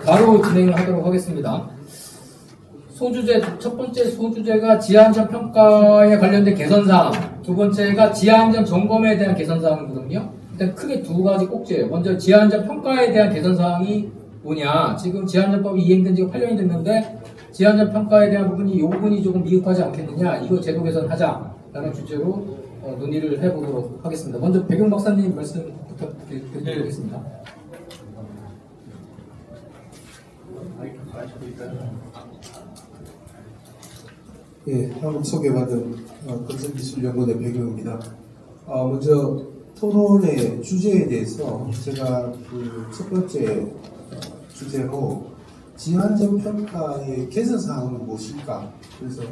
바로 진행을 하도록 하겠습니다. 소주제, 첫 번째 소주제가 지하안전 평가에 관련된 개선사항, 두 번째가 지하안전 점검에 대한 개선사항이거든요. 일단 크게 두 가지 꼭지예요. 먼저 지하안전 평가에 대한 개선사항이 뭐냐. 지금 지하안전법이 이행된 지가 8년이 됐는데 지하안전 평가에 대한 부분이 이 부분이 조금 미흡하지 않겠느냐. 이거 제도 개선하자라는 주제로 논의를 해보도록 하겠습니다. 먼저 백용 박사님 말씀 부탁드리겠습니다. 예, 한국 소개받은 건설기술연구원의 백용입니다. 먼저 토론의 주제에 대해서 제가 그 첫 번째 주제로 지하안전 평가의 개선사항은 무엇일까? 그래서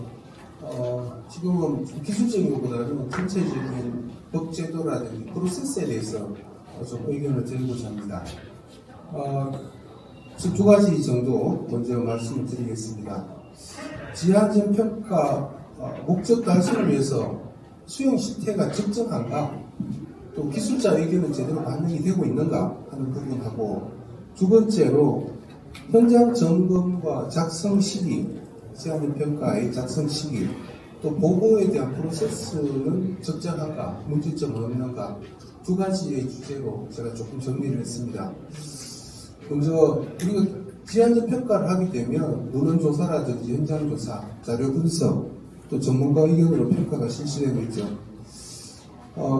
지금은 기술적인 것보다는 전체적인 법제도라든지 프로세스에 대해서 좀 의견을 드리고자 합니다. 두 가지 정도 먼저 말씀을 드리겠습니다. 지하안전 평가 목적 달성을 위해서 수용 실태가 적정한가, 또 기술자 의견은 제대로 반영이 되고 있는가 하는 부분하고, 두 번째로 현장 점검과 작성 시기, 지하안전 평가의 작성 시기, 또 보고에 대한 프로세스는 적정한가, 문제점은 없는가, 두 가지의 주제로 제가 조금 정리를 했습니다. 먼저 우리가 지하안전 평가를 하게 되면 논문조사라든지 현장조사, 자료 분석, 또 전문가 의견으로 평가가 실시되고 있죠.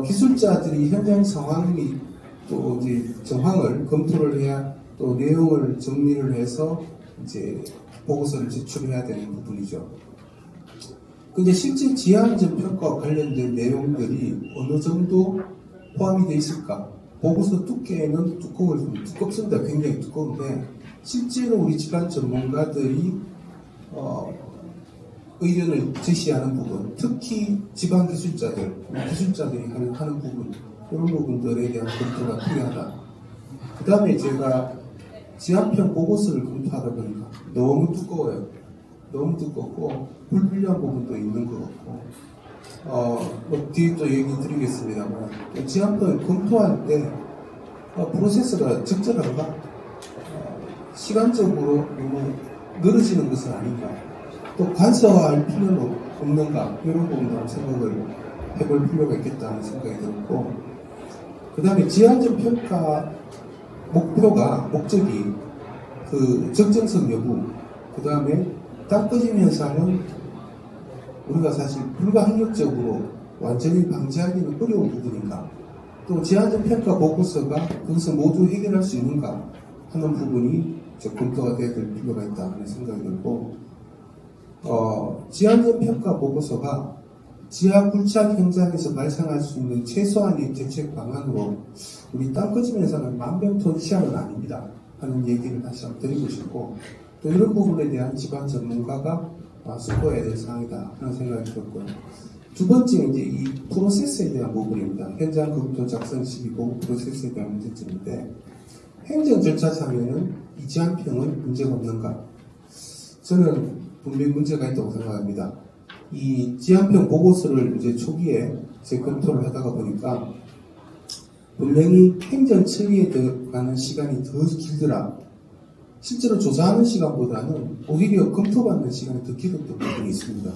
기술자들이 현장 상황 및 또 이제 정황을 검토를 해야 또 내용을 정리를 해서 이제 보고서를 제출해야 되는 부분이죠. 근데 실제 지하안전 평가와 관련된 내용들이 어느 정도 포함이 되어 있을까? 보고서 두께는 두껍습니다. 굉장히 두꺼운데 실제로 우리 집안 전문가들이 의견을 제시하는 부분, 특히 지방 기술자들이 하는 부분, 이런 부분들에 대한 검토가 필요하다. 그 다음에 제가 지하평 보고서를 검토하다 보니까 너무 두꺼워요. 너무 두껍고 불필요한 부분도 있는 것 같고, 뒤에 또 얘기 드리겠습니다만, 지하평을 검토할 때 프로세스가 적절한가? 시간적으로 너무 늘어지는 것은 아닌가? 또 간소화할 필요는 없는가? 이런 부분도 생각을 해볼 필요가 있겠다는 생각이 들었고, 그 다음에 지하안전 평가 목적이 그 적정성 여부, 그 다음에 땅 꺼짐 현상은 우리가 사실 불가항력적으로 완전히 방지하기는 어려운 부분인가, 또 지하안전 평가 보고서가 그것을 모두 해결할 수 있는가 하는 부분이 검토가 되어야 될 필요가 있다 하는 생각이 들고, 지하안전 평가 보고서가 지하 굴착 현장에서 발생할 수 있는 최소한의 대책 방안으로 우리 땅 꺼짐 현상은 만병통치약은 아닙니다 하는 얘기를 다시 한번 드리고 싶고, 또 이런 부분에 대한 집안 전문가가 숙고해야 될 사항이다 하는 생각이 들었고요. 두 번째는 이제 이 프로세스에 대한 부분입니다. 현장 검토 작성 시기 보고 프로세스에 대한 문제점인데, 행정 절차상에는 이 지하평은 문제가 없는가? 저는 분명히 문제가 있다고 생각합니다. 이 지하평 보고서를 이제 초기에 재검토를 하다가 보니까 분명히 행정 처리에 들어가는 시간이 더 길더라. 실제로 조사하는 시간보다는 오히려 검토받는 시간이 더 길었던 부분이 있습니다.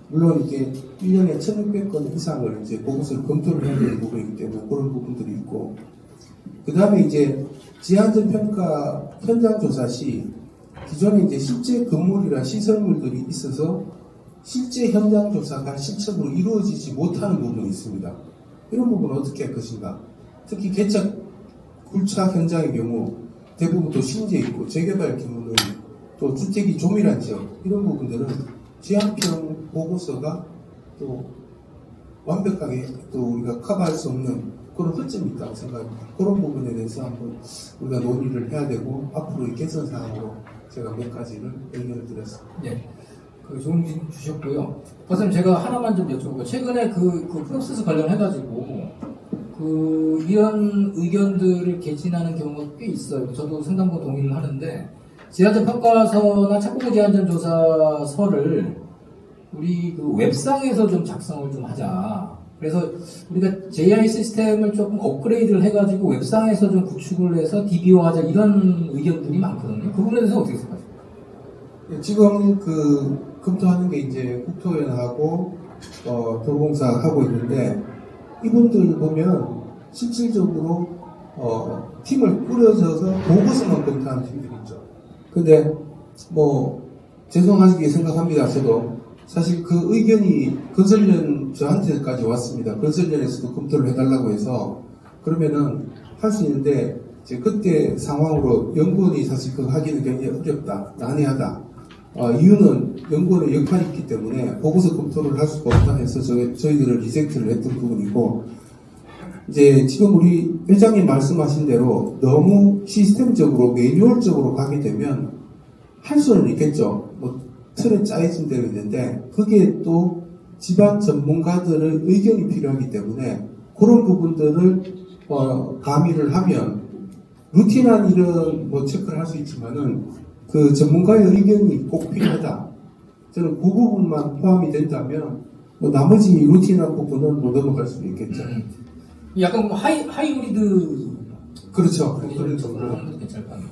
물론 이게 1년에 1600건 이상을 이제 보고서를 검토를 해야 되는 부분이기 때문에 그런 부분들이 있고, 그 다음에 이제 지하안전 평가 현장 조사 시 기존에 이제 실제 건물이나 시설물들이 있어서 실제 현장 조사가 실적으로 이루어지지 못하는 부분이 있습니다. 이런 부분은 어떻게 할 것인가? 특히 개척 굴착 현장의 경우 대부분 또 신재 있고 재개발 경우는 또 주택이 조밀한 지역, 이런 부분들은 지하평 보고서가 또 완벽하게 또 우리가 커버할 수 없는 그런 허점이 있다고 생각합니다. 그런 부분에 대해서 한번 우리가 논의를 해야 되고, 앞으로의 개선 사항으로 제가 몇 가지를 의견을 드렸습니다. 네. 좋은 질문 주셨고요. 선생님, 제가 하나만 좀 여쭤볼게요. 최근에 그 프로세스 관련해가지고 이런 의견들을 개진하는 경우가 꽤 있어요. 저도 상당 부분 동의를 하는데, 지하안전 평가서나 착공고 지하안전 조사서를 우리 그 웹상에서 좀 작성을 좀 하자. 그래서 우리가 JI 시스템을 조금 업그레이드를 해가지고 웹상에서 좀 구축을 해서 DB화하자 이런 의견들이 많거든요. 그 부분에 대해서 어떻게 생각하세요? 지금 검토하는 게 이제 국토연하고 도로공사 하고 있는데 이분들 보면 실질적으로 팀을 꾸려져서 보고서만 검토하는 팀들이 있죠. 근데 뭐 죄송하게 생각합니다. 저도 사실 그 의견이 건설련 저한테까지 왔습니다. 건설련에서도 검토를 해달라고 해서 그러면은 할 수 있는데 이제 그때 상황으로 연구원이 사실 그거 하기는 굉장히 어렵다, 난해하다. 이유는 연구원의 역할이 있기 때문에 보고서 검토를 할 수가 없다 해서 저희들은 리젝트를 했던 부분이고 이제 지금 우리 회장님 말씀하신 대로 너무 시스템적으로 매뉴얼적으로 가게 되면 할 수는 있겠죠. 뭐 틀에 짜여진 대로 있는데 그게 또 집안 전문가들의 의견이 필요하기 때문에 그런 부분들을 가미를 하면 루틴한 일은 뭐 체크를 할 수 있지만은 그 전문가의 의견이 꼭 필요하다. 저는 그 부분만 포함이 된다면 뭐 나머지 루틴한 부분은 못 넘어갈 수도 있겠죠. 약간 하이브리드 그렇죠. 그런 쪽으로 하는 것도 괜찮을 것 같아요.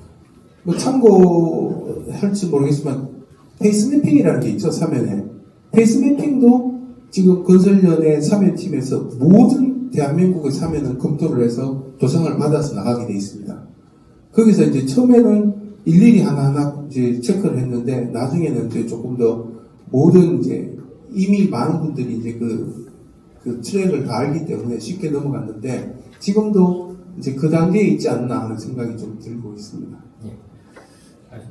뭐 참고할지 모르겠지만 페이스매핑이라는 게 있죠. 사면에. 페이스매핑도 지금 건설연의 사면팀에서 모든 대한민국의 사면은 검토를 해서 조성을 받아서 나가게 돼 있습니다. 거기서 이제 처음에는 일일이 하나하나 이제 체크를 했는데 나중에는 이제 조금 더 모든 이제 이미 많은 분들이 이제 그 트랙을 다 알기 때문에 쉽게 넘어갔는데 지금도 이제 그 단계에 있지 않나 하는 생각이 좀 들고 있습니다. 예.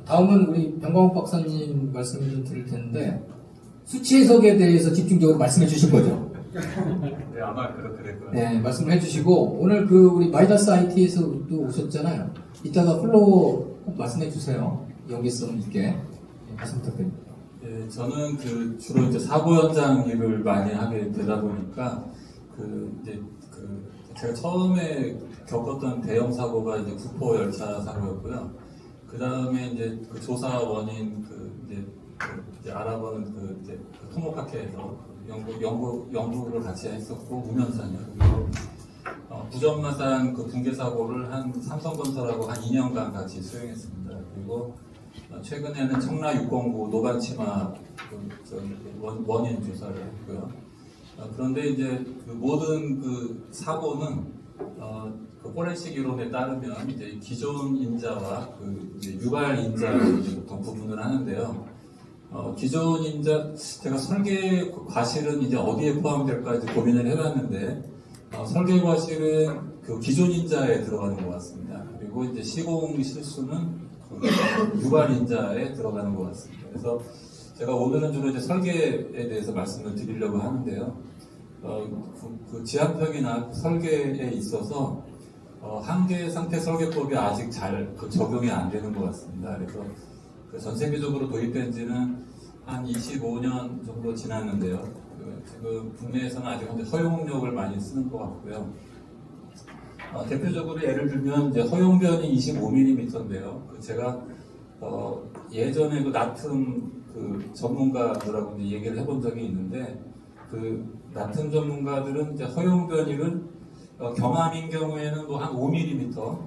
다음은 우리 변광욱 박사님 말씀을 좀 드릴 텐데 수치 해석에 대해서 집중적으로 말씀해 주실 거죠? 네, 아마 그렇게 될 거예요. 네, 말씀을 해주시고 오늘 그 우리 마이다스 IT에서 또 오셨잖아요. 이따가 플로우 꼭 말씀해 주세요. 연계성 있게 네, 말씀 부탁드립니다. 네, 저는 주로 이제 사고 현장 일을 많이 하게 되다 보니까 제가 처음에 겪었던 대형 사고가 이제 구포 열차 사고였고요. 그 다음에 이제 그 조사 원인 이제 알아보는 그 토모카케에서 연구를 같이 했었고 우면산이요. 그리고 부전마산 그 붕괴 사고를 한 삼성건설하고 한 2년간 같이 수행했습니다. 그리고 최근에는 청라 609 노반치마 원인 조사를 했고요. 그런데 이제 그 모든 그 사고는 그 포렌식 이론에 따르면 이제 기존 인자와 그 이제 유발 인자를 보통 구분을 하는데요. 기존 인자 제가 설계 과실은 이제 어디에 포함될까 이제 고민을 해봤는데 설계 과실은 그 기존 인자에 들어가는 것 같습니다. 그리고 이제 시공 실수는 그 유발 인자에 들어가는 것 같습니다. 그래서 제가 오늘은 주로 이제 설계에 대해서 말씀을 드리려고 하는데요. 그 지하평이나 설계에 있어서 한계 상태 설계법이 아직 잘 적용이 안 되는 것 같습니다. 그래서 전 세계적으로 도입된 지는 한 25년 정도 지났는데요. 지금 국내에서는 아직 허용력을 많이 쓰는 것 같고요. 대표적으로 예를 들면 이제 허용변이 25mm인데요. 제가 예전에 그 나툼 그 전문가들하고 이제 얘기를 해본 적이 있는데 그 나툼 전문가들은 이제 허용변이를 경함인 경우에는 뭐 한 5mm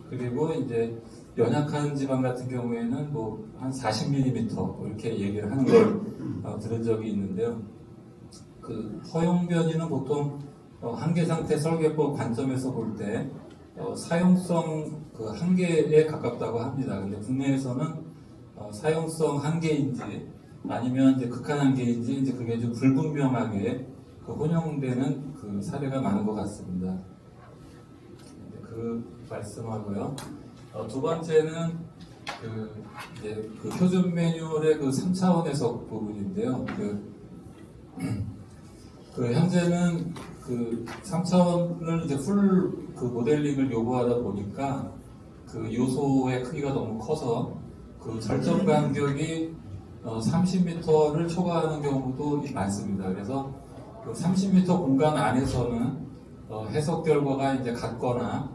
그리고 이제 연약한 지방 같은 경우에는 뭐 한 40mm 뭐 이렇게 얘기를 하는 걸 들은 적이 있는데요. 그 허용변이는 보통 한계 상태 설계법 관점에서 볼 때 사용성 그 한계에 가깝다고 합니다. 근데 국내에서는 사용성 한계인지 아니면 이제 극한 한계인지 이제 그게 좀 불분명하게 그 혼용되는 그 사례가 많은 것 같습니다. 그 말씀하고요. 두 번째는 이제 그 표준 매뉴얼의 그 3차원 해석 부분인데요. 현재는 그 3차원을 이제 풀 그 모델링을 요구하다 보니까 그 요소의 크기가 너무 커서 그 절정 간격이 30m를 초과하는 경우도 많습니다. 그래서 그 30m 공간 안에서는 해석 결과가 이제 같거나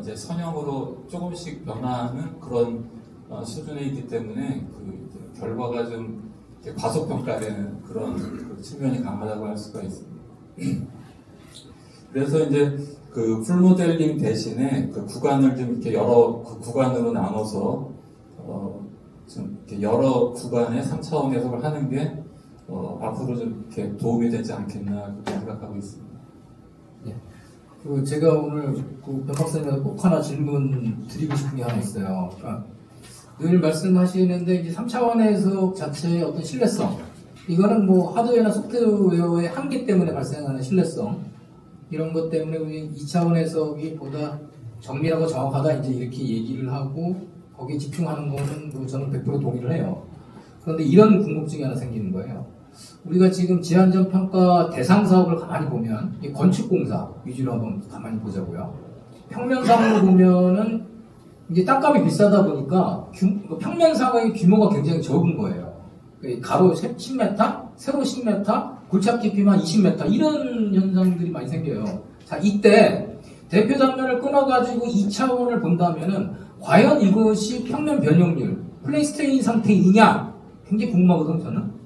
이제 선형으로 조금씩 변화하는 그런 수준에 있기 때문에 그 결과가 좀 과소평가되는 그런 그 측면이 강하다고 할 수가 있습니다. 그래서 이제 그 풀모델링 대신에 그 구간을 좀 이렇게 여러 구간으로 나눠서 좀 이렇게 여러 구간의 3차원 해석을 하는 게 앞으로 좀 이렇게 도움이 되지 않겠나 그렇게 생각하고 있습니다. 그 제가 오늘 그 변박사님한테 꼭 하나 질문 드리고 싶은 게 하나 있어요. 그러니까 늘 말씀하시는데 이제 3차원 해석 자체의 어떤 신뢰성, 이거는 뭐 하드웨어나 소프트웨어의 한계 때문에 발생하는 신뢰성, 이런 것 때문에 우리 2차원 해석이 보다 정밀하고 정확하다 이제 이렇게 얘기를 하고 거기에 집중하는 거는 뭐 저는 100% 동의를 해요. 그런데 이런 궁금증이 하나 생기는 거예요. 우리가 지금 지안전 평가 대상 사업을 가만히 보면 이 건축공사 위주로 한번 가만히 보자고요. 평면상으로 보면은 이제 땅값이 비싸다 보니까 평면상의 규모가 굉장히 적은 거예요. 가로 10m, 세로 10m, 굴착 깊이만 20m 이런 현상들이 많이 생겨요. 자, 이때 대표 단면을 끊어가지고 2차원을 본다면은 과연 이것이 평면 변형률, 플레이스테인 상태이냐 굉장히 궁금하거든요, 저는.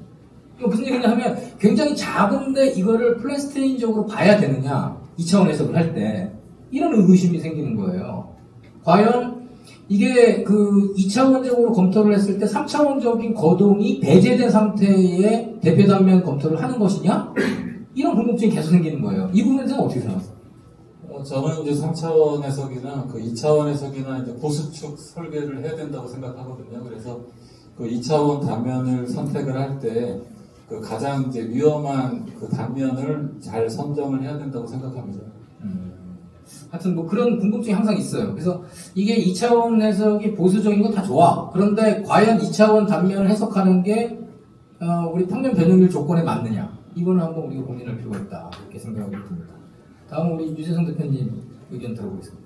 이거 무슨 얘기냐 하면 굉장히 작은데 이거를 플레이스테인적으로 봐야 되느냐 2차원 해석을 할 때 이런 의구심이 생기는 거예요. 과연 이게 그 2차원적으로 검토를 했을 때 3차원적인 거동이 배제된 상태의 대표 단면 검토를 하는 것이냐? 이런 궁금증이 계속 생기는 거예요. 이 부분에 대해서 어떻게 생각하세요? 저는 이제 3차원 해석이나 그 2차원 해석이나 이제 고수축 설계를 해야 된다고 생각하거든요. 그래서 그 2차원 단면을 선택을 할 때 그 가장 이제 위험한 그 단면을 잘 선정을 해야 된다고 생각합니다. 하여튼 뭐 그런 궁금증이 항상 있어요. 그래서 이게 2차원 해석이 보수적인 건 다 좋아. 그런데 과연 2차원 단면을 해석하는 게 우리 평면 변형률 조건에 맞느냐? 이거는 한번 우리가 고민할 필요가 있다. 이렇게 생각이 듭니다. 다음 우리 유재성 대표님 의견 들어보겠습니다.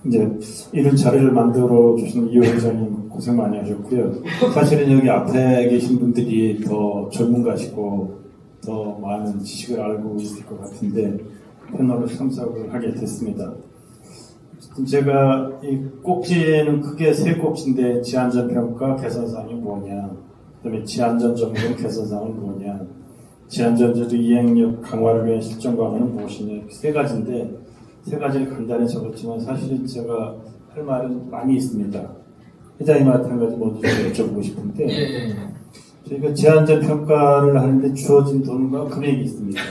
이제 이런 자리를 만들어 주신 이호 회장님 고생 많이 하셨고요. 사실은 여기 앞에 계신 분들이 더 전문가시고 더 많은 지식을 알고 있을 것 같은데 패널을 참석을 하게 됐습니다. 제가 이 꼭지는 크게 세 꼭지인데 지안전 평가 개선사항이 뭐냐, 그다음에 지안전 전문 개선사항은 뭐냐, 지안전 제도 이행력 강화를 위한 실정 방안은 무엇이냐, 세 가지인데 세 가지를 간단히 적었지만 사실은 제가 할 말은 많이 있습니다. 회장님한테 한 가지 먼저 여쭤보고 싶은데 저희가 지안전 평가를 하는데 주어진 돈과 금액이 있습니다.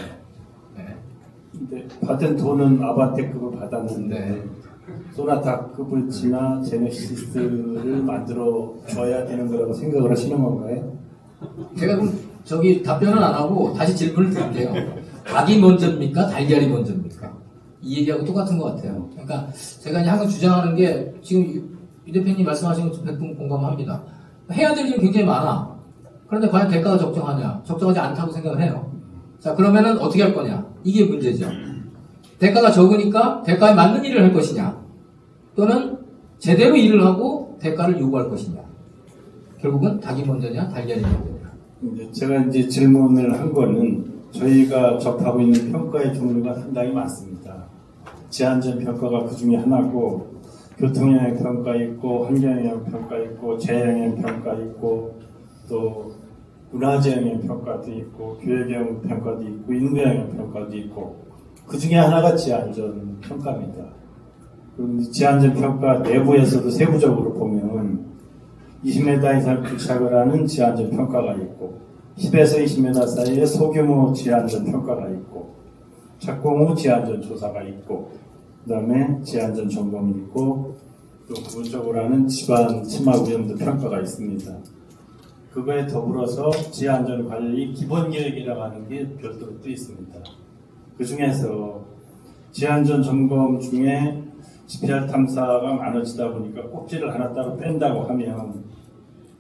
근데 받은 돈은 아바떼급을 받았는데 소나타급을 지나 제네시스를 만들어 줘야 되는 거라고 생각을 하시는 건가요? 제가 그럼 저기 답변은 안 하고 다시 질문을 드릴게요. 닭이 먼저입니까? 달걀이 먼저입니까? 이 얘기하고 똑같은 것 같아요. 그러니까 제가 이제 항상 주장하는 게 지금 유 대표님 말씀하신 것 100% 공감합니다. 해야 될 일이 굉장히 많아. 그런데 과연 대가가 적정하냐? 적정하지 않다고 생각을 해요. 자, 그러면은 어떻게 할 거냐? 이게 문제죠. 대가가 적으니까 대가에 맞는 일을 할 것이냐? 또는 제대로 일을 하고 대가를 요구할 것이냐? 결국은 닭이 먼저냐? 달걀이 먼저냐? 제가 이제 질문을 한 거는 저희가 접하고 있는 평가의 종류가 상당히 많습니다. 지안전 평가가 그 중에 하나고, 교통영향 평가 있고, 환경영향 평가 있고, 재영향 평가 있고, 또 문화재 영향 평가도 있고, 교육영 평가도 있고, 인구영향 평가도 있고, 그 중에 하나가 지안전 평가입니다. 그리고 지안전 평가 내부에서도 세부적으로 보면 20m 이상 부착을 하는 지안전 평가가 있고, 10에서 20m 사이에 소규모 지안전 평가가 있고, 착공 후 지안전 조사가 있고, 그 다음에 지안전 점검이 있고, 또 부분적으로 하는 집안 침하 위험도 평가가 있습니다. 그거에 더불어서 지안전 관리 기본 계획이라고 하는 게 별도로 또 있습니다. 그 중에서 지안전 점검 중에 GPR 탐사가 많아지다 보니까 꼭지를 하나 따로 뺀다고 하면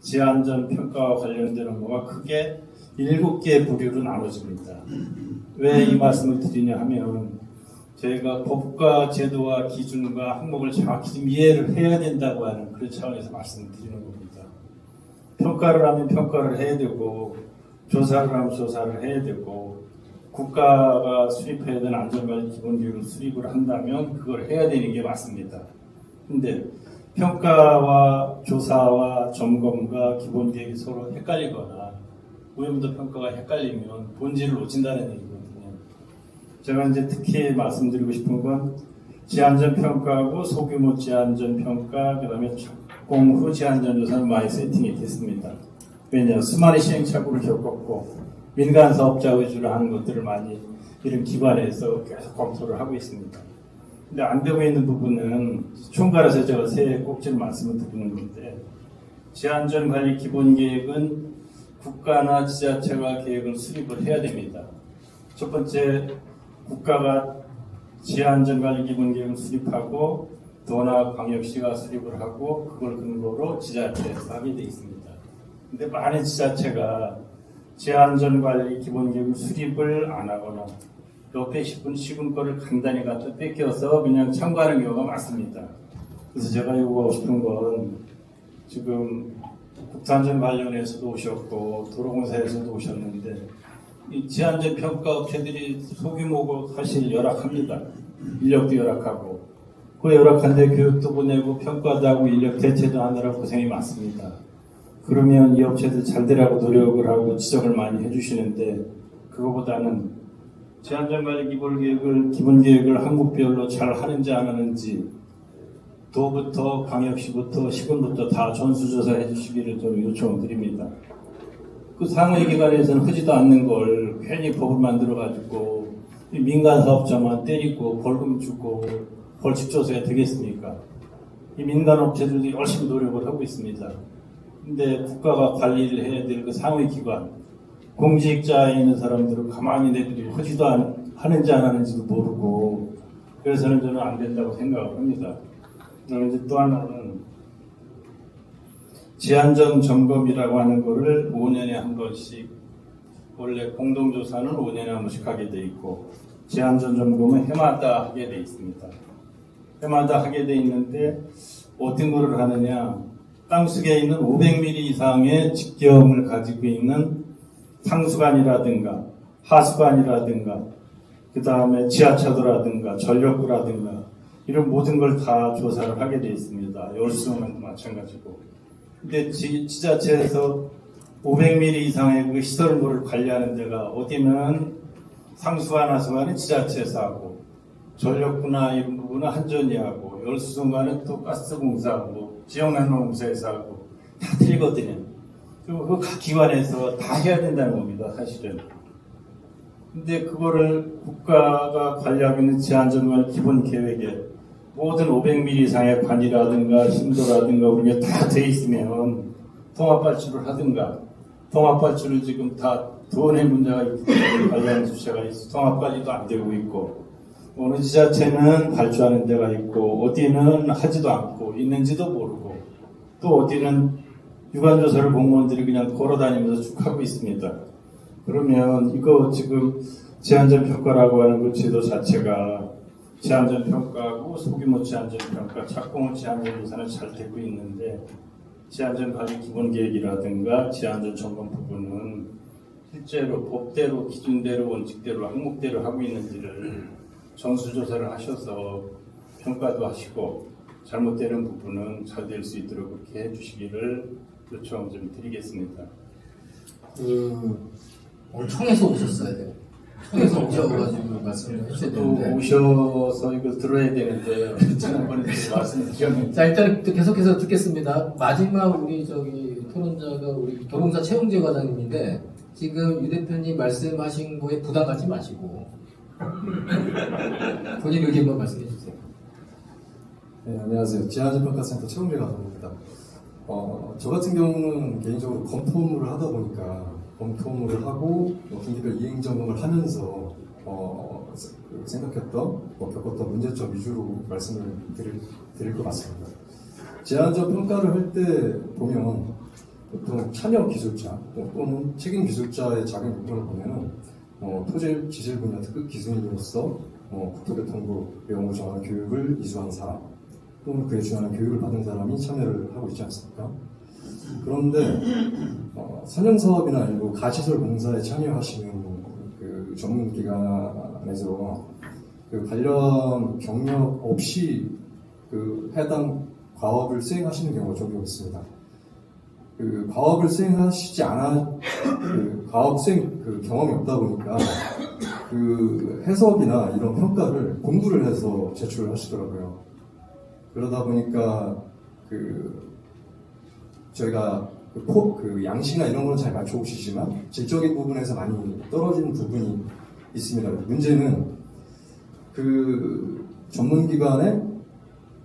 지안전 평가와 관련된 업무가 크게 7개의 부류로 나눠집니다. 왜 이 말씀을 드리냐 하면 저희가 법과 제도와 기준과 항목을 정확히 좀 이해를 해야 된다고 하는 그런 차원에서 말씀을 드리는 겁니다. 평가를 하면 평가를 해야 되고, 조사를 하면 조사를 해야 되고, 국가가 수립해야 되는 안전관리 기본규율을 수립을 한다면 그걸 해야 되는 게 맞습니다. 근데 평가와 조사와 점검과 기본계획이 서로 헷갈리거나 오염도 평가가 헷갈리면 본질을 놓친다는 얘기거든요. 제가 이제 특히 말씀드리고 싶은 건 지안전 평가하고 소규모 지안전 평가, 그다음에 착공 후 지안전 조사는 많이 세팅이 됐습니다. 왜냐, 수많은 시행착오를 겪었고 민간 사업자 위주로 하는 것들을 많이 이런 기관에서 계속 검토를 하고 있습니다. 근데 안 되고 있는 부분은 총괄해서 제가 세 꼭지를 말씀을 드리는 건데, 지하안전관리 기본계획은 국가나 지자체가 계획을 수립을 해야 됩니다. 첫 번째, 국가가 지하안전관리 기본계획을 수립하고 도나 광역시가 수립을 하고 그걸 근거로 지자체에서 하게 되어 있습니다. 근데 많은 지자체가 지하안전관리 기본계획 수립을 안 하거나 옆에 시군 거를 간단히 갖다 뺏겨서 그냥 참고하는 경우가 많습니다. 그래서 제가 요구하고 싶은 건, 지금 국토안전 관련해서도 오셨고 도로공사에서도 오셨는데, 이 지하안전 평가 업체들이 소규모고 사실 열악합니다. 인력도 열악하고, 그 열악한데 교육도 보내고 평가도 하고 인력 대체도 하느라 고생이 많습니다. 그러면 이 업체들 잘 되라고 노력을 하고 지적을 많이 해주시는데, 그거보다는 지하안전관리 기본계획을 항목별로 잘 하는지 안 하는지, 도부터 광역시부터 시군부터 다 전수조사 해주시기를 좀 요청을 드립니다. 그 상위기관에서는 하지도 않는 걸 괜히 법을 만들어가지고 민간 사업자만 때리고 벌금 주고 벌칙 조사가 되겠습니까? 이 민간 업체들도 열심히 노력을 하고 있습니다. 근데 국가가 관리를 해야 될 그 상위기관, 공직자에 있는 사람들은 가만히 내버리고 하지도 하는지 안 하는지도 모르고, 그래서는 저는 안 된다고 생각을 합니다. 그런데 또 하나는 지안전 점검이라고 하는 거를 5년에 한 번씩, 원래 공동조사는 5년에 한 번씩 하게 돼 있고 지안전 점검은 해마다 하게 돼 있습니다. 해마다 하게 돼 있는데 어떤 거를 하느냐, 땅속에 있는 500mm 이상의 직경을 가지고 있는 상수관이라든가 하수관이라든가 그 다음에 지하차도라든가 전력구라든가 이런 모든 걸 다 조사를 하게 되어 있습니다. 열수원도 마찬가지고. 근데 지자체에서 500mm 이상의 그 시설물을 관리하는 데가 어디는 상수관, 하수관은 지자체에서 하고, 전력구나 이런 부분은 한전이 하고, 열수원관은 또 가스공사하고, 지역난로공사에서 하고, 다 틀리거든요. 그리고 그 각 기관에서 다 해야 된다는 겁니다, 사실은. 근데 그거를 국가가 관리하고 있는 지하안전관리 기본 계획에 모든 500mm 이상의 관이라든가 심도라든가 그런 게 다 돼 있으면 통합발주를 하든가, 통합발주를 지금 다 돈의 문제가 있기 때문에 관리하는 주체가 있어 통합관리도 안 되고 있고, 어느 지자체는 발주하는 데가 있고 어디는 하지도 않고 있는지도 모르고, 또 어디는 유관조사를 공무원들이 그냥 걸어다니면서 쭉 하고 있습니다. 그러면 이거 지금 지하안전평가라고 하는 그 제도 자체가 지하안전평가하고 소규모 지하안전평가, 착공후 지하안전조사는 잘 되고 있는데, 지하안전관리 기본계획이라든가 지하안전점검 부분은 실제로 법대로, 기준대로, 원칙대로, 항목대로 하고 있는지를 전수조사를 하셔서 평가도 하시고, 잘못되는 부분은 잘 될 수 있도록 그렇게 해주시기를 요청 좀 드리겠습니다. 오늘 청에서 오셨어야 돼요. 청에서 오셔가지고 말씀을 해주셔야 또 되는데. 오셔서 이걸 들어야 되는데 지난번에 말씀드렸는데. 자, 일단 계속해서 듣겠습니다. 마지막 우리 토론자가 우리 도봉사 최용재 과장님인데, 지금 유 대표님 말씀하신 거에 부담 갖지 마시고 본인 의견만 말씀해 주세요. 네, 안녕하세요. 지하안전평가센터 최홍재 과장입니다. 저 같은 경우는 개인적으로 검토업무를 하다 보니까 검토업무를 하고 분기별 이행점검을 하면서 생각했던 겪었던 문제점 위주로 말씀을 드릴 것 같습니다. 지하안전 평가를 할 때 보면 보통 참여 기술자 또는 책임 기술자의 자격 요건을 보면 토질 지질 분야 특급 기술인으로서 국토교통부 내용을 정하는 교육을 이수한 사람 또는 그에 준하는 교육을 받은 사람이 참여를 하고 있지 않습니까? 그런데 산영사업이나 일부 가시설 공사에 참여하시는 그 전문기관에서 그 관련 경력 없이 그 해당 과업을 수행하시는 경우가 종종 있습니다. 그 과업을 수행하시지 않아 그 과업 수행 그 경험이 없다 보니까 그 해석이나 이런 평가를 공부를 해서 제출을 하시더라고요. 그러다 보니까 저희가 그 양식이나 이런 거는 잘 맞춰오시지만 질적인 부분에서 많이 떨어지는 부분이 있습니다. 문제는 그 전문기관의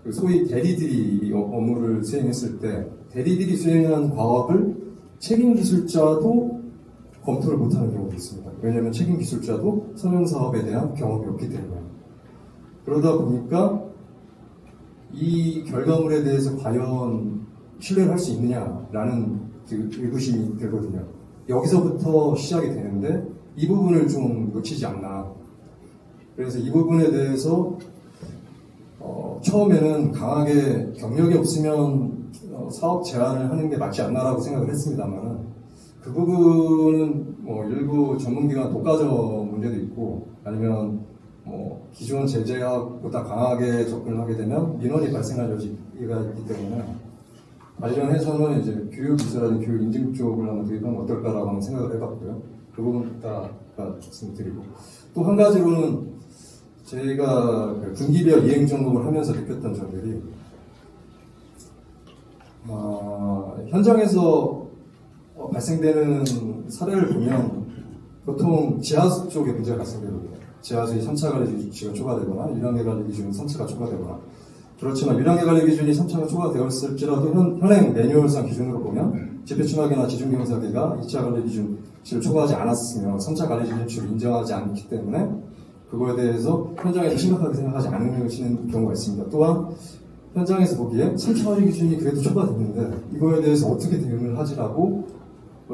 그 소위 대리들이 업무를 수행했을 때 대리들이 수행한 과업을 책임기술자도 검토를 못하는 경우도 있습니다. 왜냐하면 책임기술자도 선형사업에 대한 경험이 없기 때문에. 그러다 보니까 이 결과물에 대해서 과연 신뢰를 할 수 있느냐라는 그 의구심이 들거든요. 여기서부터 시작이 되는데 이 부분을 좀 놓치지 않나. 그래서 이 부분에 대해서 처음에는 강하게 경력이 없으면 사업 제한을 하는 게 맞지 않나라고 생각을 했습니다만 그 부분은 뭐 일부 전문기관 독과점 문제도 있고 아니면 뭐 기존 제재하고보다 강하게 접근을 하게 되면 민원이 발생할 여지가 있기 때문에 관련해서는 이제 교육기술이라든지 교육 인증 쪽을 한번 도입하면 어떨까라고 한번 생각을 해봤고요. 그 부분 이따 말씀드리고 또 한 가지로는 저희가 분기별 이행 점검을 하면서 느꼈던 점들이 현장에서 발생되는 사례를 보면 보통 지하수 쪽에 문제가 발생되거든요. 지하수의 3차 관리 기준치가 초과되거나 유량계 관리 기준 3차가 초과되거나 그렇지만 유량계 관리 기준이 3차가 초과되었을지라도 현행 매뉴얼상 기준으로 보면 집회춘하계나 지중경사계가 2차 관리 기준치를 초과하지 않았으며 3차 관리 기준치를 인정하지 않기 때문에 그거에 대해서 현장에서 심각하게 생각하지 않으시는 경우가 있습니다. 또한 현장에서 보기에 3차 관리 기준이 그래도 초과됐는데 이거에 대해서 어떻게 대응을 하지라고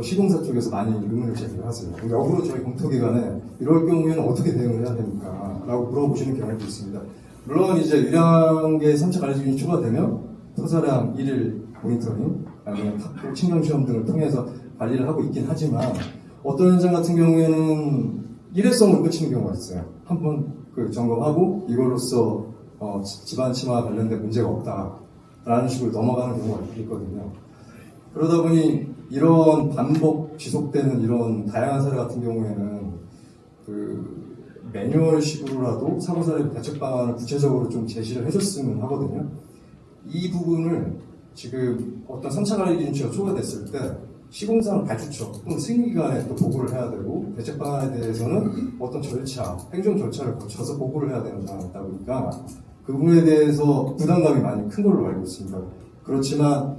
시공사 쪽에서 많이 의문을 제기를 하세요. 역으로 저희 공토기관에 이럴 경우에는 어떻게 대응을 해야 됩니까? 라고 물어보시는 경우도 있습니다. 물론 이제 유량계 3차 관리 기준이 초과되면 토사량 1일 모니터링 아니면 탁구 측량 시험 등을 통해서 관리를 하고 있긴 하지만 어떤 현장 같은 경우에는 일회성으로 그치는 경우가 있어요. 한번 점검하고 이걸로써 집안 침하 관련된 문제가 없다라는 식으로 넘어가는 경우가 있거든요. 그러다 보니 이런 반복 지속되는 이런 다양한 사례 같은 경우에는 매뉴얼식으로라도 사고사례 대책 방안을 구체적으로 좀 제시를 해줬으면 하거든요. 이 부분을 지금 어떤 3차 관리 기준치가 초과됐을 때 시공사는 발주처 또는 승인기관에 또 보고를 해야 되고 대책 방안에 대해서는 어떤 절차, 행정 절차를 거쳐서 보고를 해야 되는 상황이 있다 보니까 그 부분에 대해서 부담감이 많이 큰 걸로 알고 있습니다. 그렇지만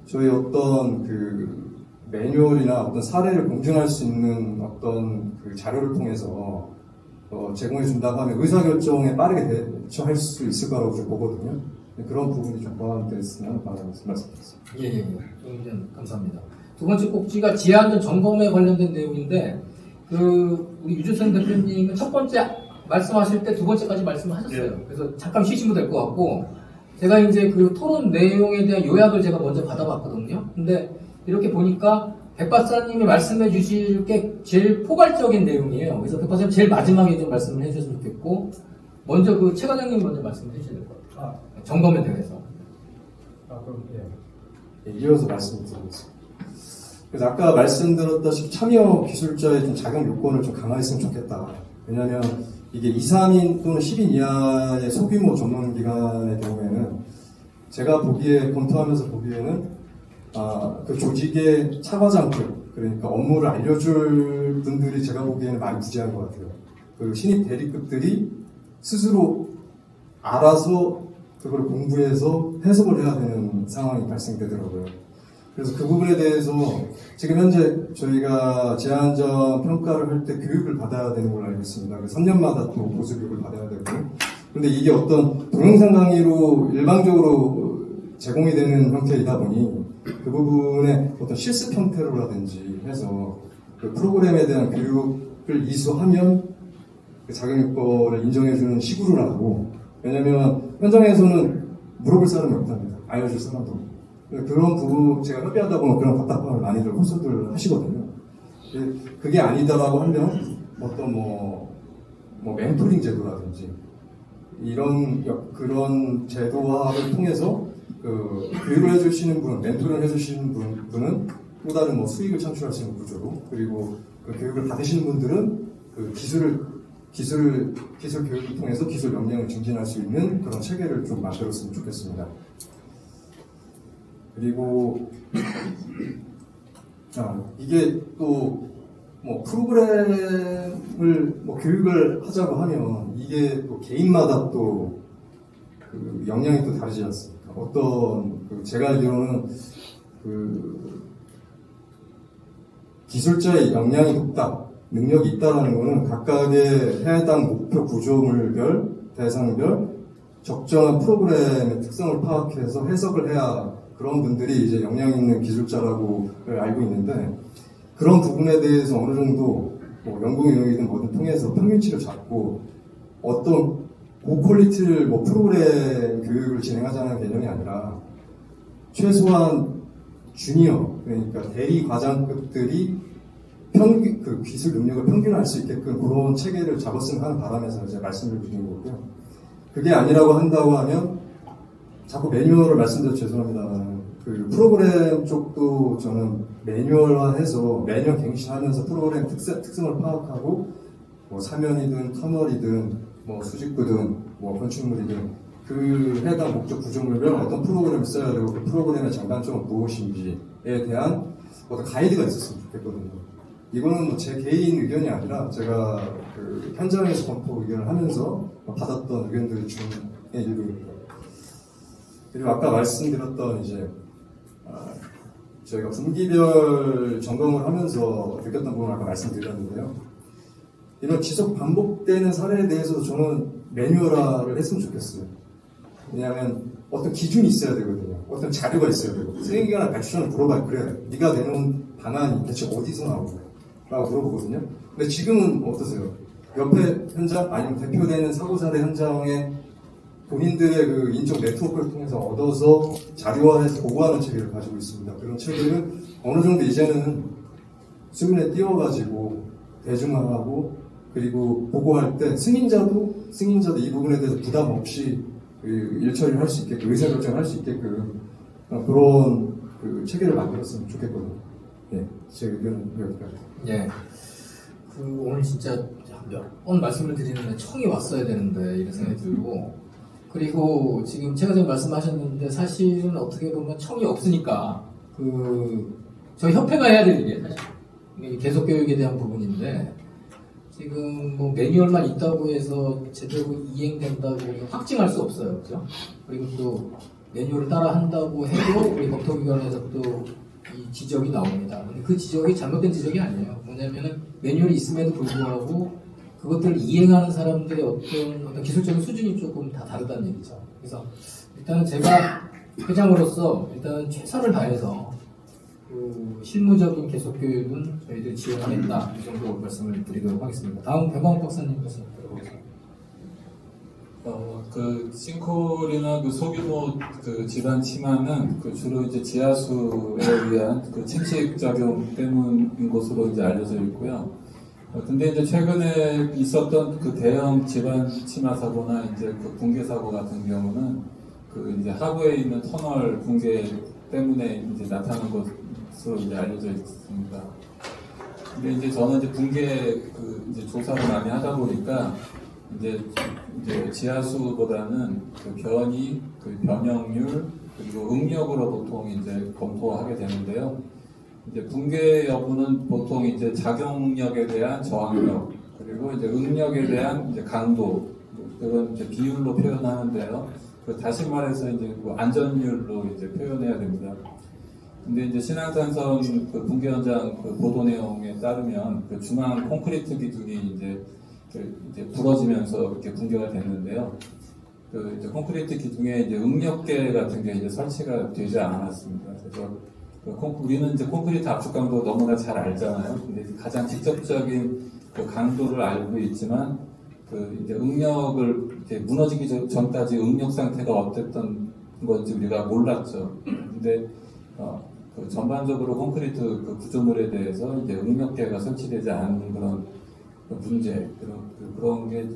저희 어떤 매뉴얼이나 어떤 사례를 공증할 수 있는 어떤 자료를 통해서 제공해 준다고 하면 의사결정에 빠르게 대처할 수 있을 거라고 좀 보거든요. 그런 부분이 좀 포함되었으면 하는 말씀드렸습니다. 예. 좋은 의견 감사합니다. 두 번째 꼭지가 지하안전 점검에 관련된 내용인데 우리 유주선 대표님은 첫 번째 말씀하실 때 두 번째까지 말씀을 하셨어요. 그래서 잠깐 쉬시면 될 것 같고 제가 이제 토론 내용에 대한 요약을 제가 먼저 받아봤거든요. 근데 이렇게 보니까 백 박사님이 말씀해 주실 게 제일 포괄적인 내용이에요. 그래서 백 박사님 제일 마지막에 좀 말씀을 해주셨으면 좋겠고 먼저 최 과장님 먼저 말씀을 해주셔야 될 것 같아요. 점검에 대해서. 그럼 이어서 말씀드리겠습니다. 그래서 아까 말씀드렸다시피 참여 기술자의 좀 자격 요건을 좀 강화했으면 좋겠다. 왜냐하면 이게 2, 3인 또는 10인 이하의 소규모 전문기관의 경우에는 제가 검토하면서 보기에는 그 조직의 차과장급, 그러니까 업무를 알려줄 분들이 제가 보기에는 많이 부재한 것 같아요. 신입 대리급들이 스스로 알아서 그걸 공부해서 해석을 해야 되는 상황이 발생되더라고요. 그래서 그 부분에 대해서 지금 현재 저희가 제한전 평가를 할 때 교육을 받아야 되는 걸로 알고 있습니다. 3년마다 또 보수 교육을 받아야 되고. 근데 이게 어떤 동영상 강의로 일방적으로 제공이 되는 형태이다 보니 그 부분에 어떤 실습 형태로라든지 해서 프로그램에 대한 교육을 이수하면 자격요건을 인정해주는 식으로 하고 왜냐면 현장에서는 물어볼 사람이 없답니다. 알려줄 사람도 없고. 그런 부분 제가 협의하다 보면 그런 답답함을 많이들 호소들 하시거든요. 그게 아니다라고 하면 어떤 멘토링 제도라든지 그런 제도화를 통해서 교육을 해주시는 분, 멘토링을 해주시는 분은 또 다른 수익을 창출할 수 있는 구조로 그리고 교육을 받으시는 분들은 기술을 기술 교육을 통해서 기술 역량을 증진할 수 있는 그런 체계를 좀 만들었으면 좋겠습니다. 그리고 이게 또 뭐 프로그램을 뭐 교육을 하자고 하면 이게 또 개인마다 또 그 역량이 또 다르지 않습니까? 어떤 제가 알기로는 기술자의 역량이 높다, 능력이 있다라는 거는 각각의 해당 목표 구조물별, 대상별 적정한 프로그램의 특성을 파악해서 해석을 해야 그런 분들이 이제 역량 있는 기술자라고 알고 있는데, 그런 부분에 대해서 어느 정도 뭐 연구용이든 뭐든 통해서 평균치를 잡고 어떤 고퀄리티를 뭐 프로그램 교육을 진행하자는 개념이 아니라 최소한 주니어, 그러니까 대리 과장급들이 그 기술 능력을 평균화할 수 있게끔 그런 체계를 잡았으면 하는 바람에서 이제 말씀을 드린 거고요. 그게 아니라고 한다고 하면 자꾸 매뉴얼을 말씀드려 죄송합니다. 그 프로그램 쪽도 저는 매뉴얼화해서 매년 갱신하면서 프로그램 특성을 파악하고 뭐 사면이든 터널이든 뭐 수직구든 뭐 건축물이든 그 해당 목적 구조물별 어떤 프로그램을 써야 되고 그 프로그램의 장단점은 무엇인지에 대한 어떤 가이드가 있었으면 좋겠거든요. 이거는 뭐 제 개인 의견이 아니라 제가 그 현장에서 검토 의견을 하면서 받았던 의견들 중에 일부입니다. 그리고 아까 말씀드렸던 이제 저희가 분기별 점검을 하면서 느꼈던 부분을 아까 말씀드렸는데요. 이런 지속 반복되는 사례에 대해서도 저는 매뉴얼화를 했으면 좋겠어요. 왜냐하면 어떤 기준이 있어야 되거든요. 어떤 자료가 있어야 되고 선생님이나 발주자는 물어봐요. 그래, 네가 내놓은 방안이 대체 어디서 나오고 라고 물어보거든요. 근데 지금은 어떠세요? 옆에 현장 아니면 대표되는 사고 사례 현장에 본인들의 그 인적 네트워크를 통해서 얻어서 자료화해서 보고하는 체계를 가지고 있습니다. 그런 체계를 어느 정도 이제는 수면에 띄워가지고 대중화하고 그리고 보고할 때 승인자도 이 부분에 대해서 부담 없이 일처리를 할 수 있게끔 의사결정을 할 수 있게끔 그런 그 체계를 만들었으면 좋겠거든요. 네, 제 의견은 여기까지. 예. 오늘 진짜 몇 번 말씀을 드리는데 청이 왔어야 되는데 이런 생각이 들고, 그리고 지금 제가 지금 말씀하셨는데 사실은 어떻게 보면 청이 없으니까 저희 협회가 해야 될 일이에요. 사실 이게 계속 교육에 대한 부분인데 지금 뭐 매뉴얼만 있다고 해서 제대로 이행된다고 확증할 수 없어요, 그죠? 그리고 또 매뉴얼을 따라 한다고 해도 우리 검토기관에서 또 이 지적이 나옵니다. 근데 그 지적이 잘못된 지적이 아니에요. 뭐냐면은 매뉴얼이 있음에도 불구하고 그것들을 이행하는 사람들의 어떤 기술적인 수준이 조금 다 다르다는 얘기죠. 그래서 일단은 제가 회장으로서 일단은 최선을 다해서 그 실무적인 계속 교육은 저희들이 지원하겠다, 이 정도 말씀을 드리도록 하겠습니다. 다음 배광욱 박사님 말씀 들어보겠습니다. 그 싱크홀이나 그 소규모 그 집안 침하는 그 주로 이제 지하수에 의한 그 침식 작용 때문인 것으로 이제 알려져 있고요. 근데 이제 최근에 있었던 그 대형 집안 침하 사고나 이제 그 붕괴 사고 같은 경우는 그 이제 하부에 있는 터널 붕괴 때문에 이제 나타나는 것으로 이제 알려져 있습니다. 근데 이제 저는 이제 붕괴 그 이제 조사를 많이 하다 보니까 이제 지하수보다는 그 변이, 그 변형률, 그리고 응력으로 보통 이제 검토하게 되는데요. 이제 붕괴 여부는 보통 이제 작용력에 대한 저항력, 그리고 이제 응력에 대한 이제 강도, 그런 이제 비율로 표현하는데요. 다시 말해서 이제 그 안전율로 이제 표현해야 됩니다. 근데 이제 신안산선 그 붕괴 현장 그 보도 내용에 따르면 그 중앙 콘크리트 기둥이 이제 부러지면서 이렇게 붕괴가 됐는데요. 그 이제 콘크리트 기둥에 이제 응력계 같은 게 이제 설치가 되지 않았습니다. 그래서 우리는 이제 콘크리트 압축 강도 너무나 잘 알잖아요. 근데 가장 직접적인 그 강도를 알고 있지만 그 이제 응력을 이렇게 무너지기 전까지 응력 상태가 어땠던 건지 우리가 몰랐죠. 근데 그 전반적으로 콘크리트 그 구조물에 대해서 이제 응력계가 설치되지 않은 그런 문제, 그런 게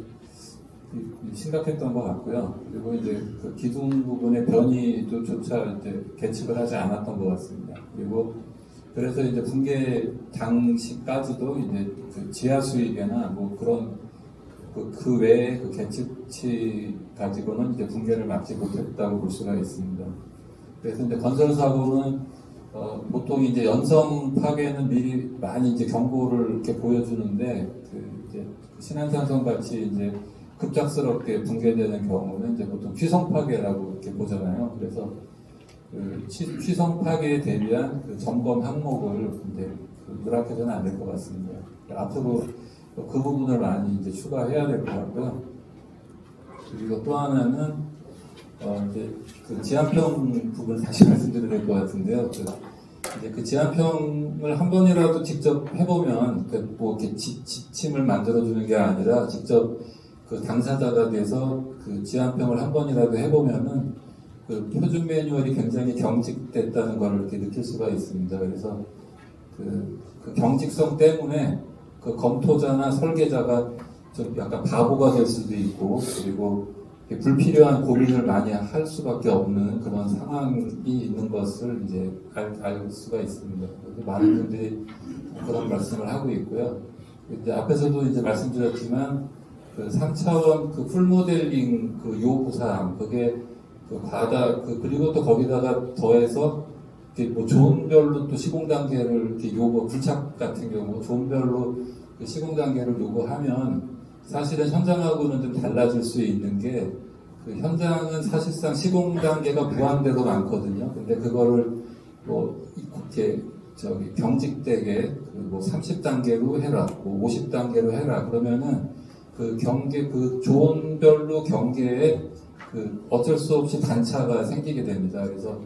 심각했던 것 같고요. 그리고 이제 그 기둥 부분의 변이조차 이제 계측을 하지 않았던 것 같습니다. 그리고 그래서 이제 붕괴 당시까지도 이제 그 지하 수익이나 뭐 그런 그 외에 그 계측치 가지고는 이제 붕괴를 막지 못했다고 볼 수가 있습니다. 그래서 이제 건설 사고는 보통 이제 연성 파괴는 미리 많이 이제 경고를 이렇게 보여주는데 이제 신안산성 같이 이제 급작스럽게 붕괴되는 경우는 이제 보통 취성 파괴라고 이렇게 보잖아요. 그래서 취성 파괴에 대비한 그 점검 항목을 이제 누락해서는 안 될 것 같습니다. 앞으로 그 부분을 많이 이제 추가해야 될 것 같고요. 그리고 또 하나는 이제 그 지한평 부분 다시 말씀드려야 될 것 같은데요. 이제 그 지한평을 한 번이라도 직접 해보면 뭐 이렇게 지침을 만들어주는 게 아니라 직접 그 당사자가 돼서 그 지한평을 한 번이라도 해보면은 그 표준 매뉴얼이 굉장히 경직됐다는 걸 이렇게 느낄 수가 있습니다. 그래서 그 경직성 때문에 그 검토자나 설계자가 좀 약간 바보가 될 수도 있고, 그리고 불필요한 고민을 많이 할 수밖에 없는 그런 상황이 있는 것을 이제 알 수가 있습니다. 많은 분들이 그런 말씀을 하고 있고요. 이제 앞에서도 이제 말씀드렸지만 그 3차원 그 풀모델링 그 요구사항, 그게 그 그리고 또 거기다가 더해서 뭐 존별로 또 시공 단계를 이렇게 불착 같은 경우 존별로 그 시공 단계를 요구하면 사실은 현장하고는 좀 달라질 수 있는 게 그 현장은 사실상 시공 단계가 무한대로 많거든요. 근데 그거를 뭐 이렇게 경직되게 뭐 30단계로 해라, 뭐 50단계로 해라 그러면은 그 존별로 경계에 그 어쩔 수 없이 단차가 생기게 됩니다. 그래서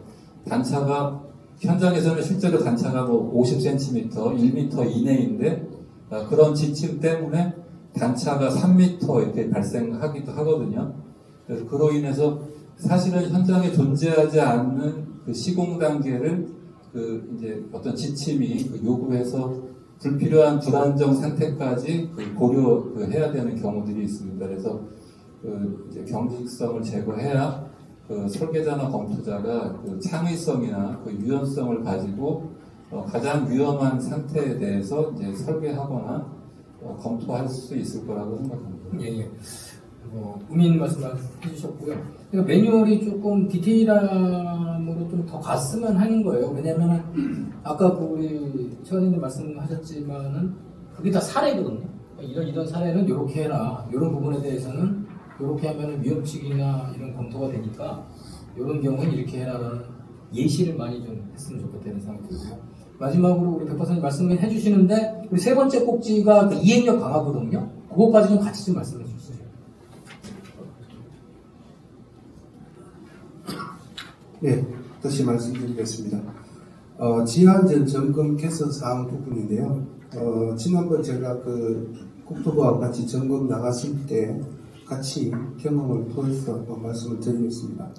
단차가 현장에서는 실제로 단차가 뭐 50cm, 1m 이내인데 그런 지침 때문에 단차가 3m 이렇게 발생하기도 하거든요. 그래서 그로 인해서 사실은 현장에 존재하지 않는 그 시공 단계를 그 이제 어떤 지침이 요구해서 불필요한 불안정 상태까지 고려해야 되는 경우들이 있습니다. 그래서 이제 경직성을 제거해야 그 설계자나 검토자가 그 창의성이나 그 유연성을 가지고 가장 위험한 상태에 대해서 이제 설계하거나 검토할 수 있을 거라고 생각합니다. 예. 우민 말씀해 주셨고요. 그러니까 매뉴얼이 조금 디테일함으로 좀 더 갔으면 하는 거예요. 왜냐면은 아까 그 우리 최원님 말씀하셨지만은 그게 다 사례거든요. 이런 사례는 이렇게 해라. 이런 부분에 대해서는 이렇게 하면은 위험칙이나 이런 검토가 되니까 이런 경우는 이렇게 해라라는 예시를 많이 좀 했으면 좋겠다는 생각이 들고요. 마지막으로 우리 백박사님 말씀을 해주시는데 우리 세 번째 꼭지가 그 이행력 강화거든요. 그것까지 좀 같이 좀 말씀해 주시죠. 네, 다시 말씀드리겠습니다. 지하안전 점검 개선 사항 부분인데요. 지난번 제가 그 국토부와 같이 점검 나갔을 때 같이 경험을 통해서 한번 말씀을 드리겠습니다.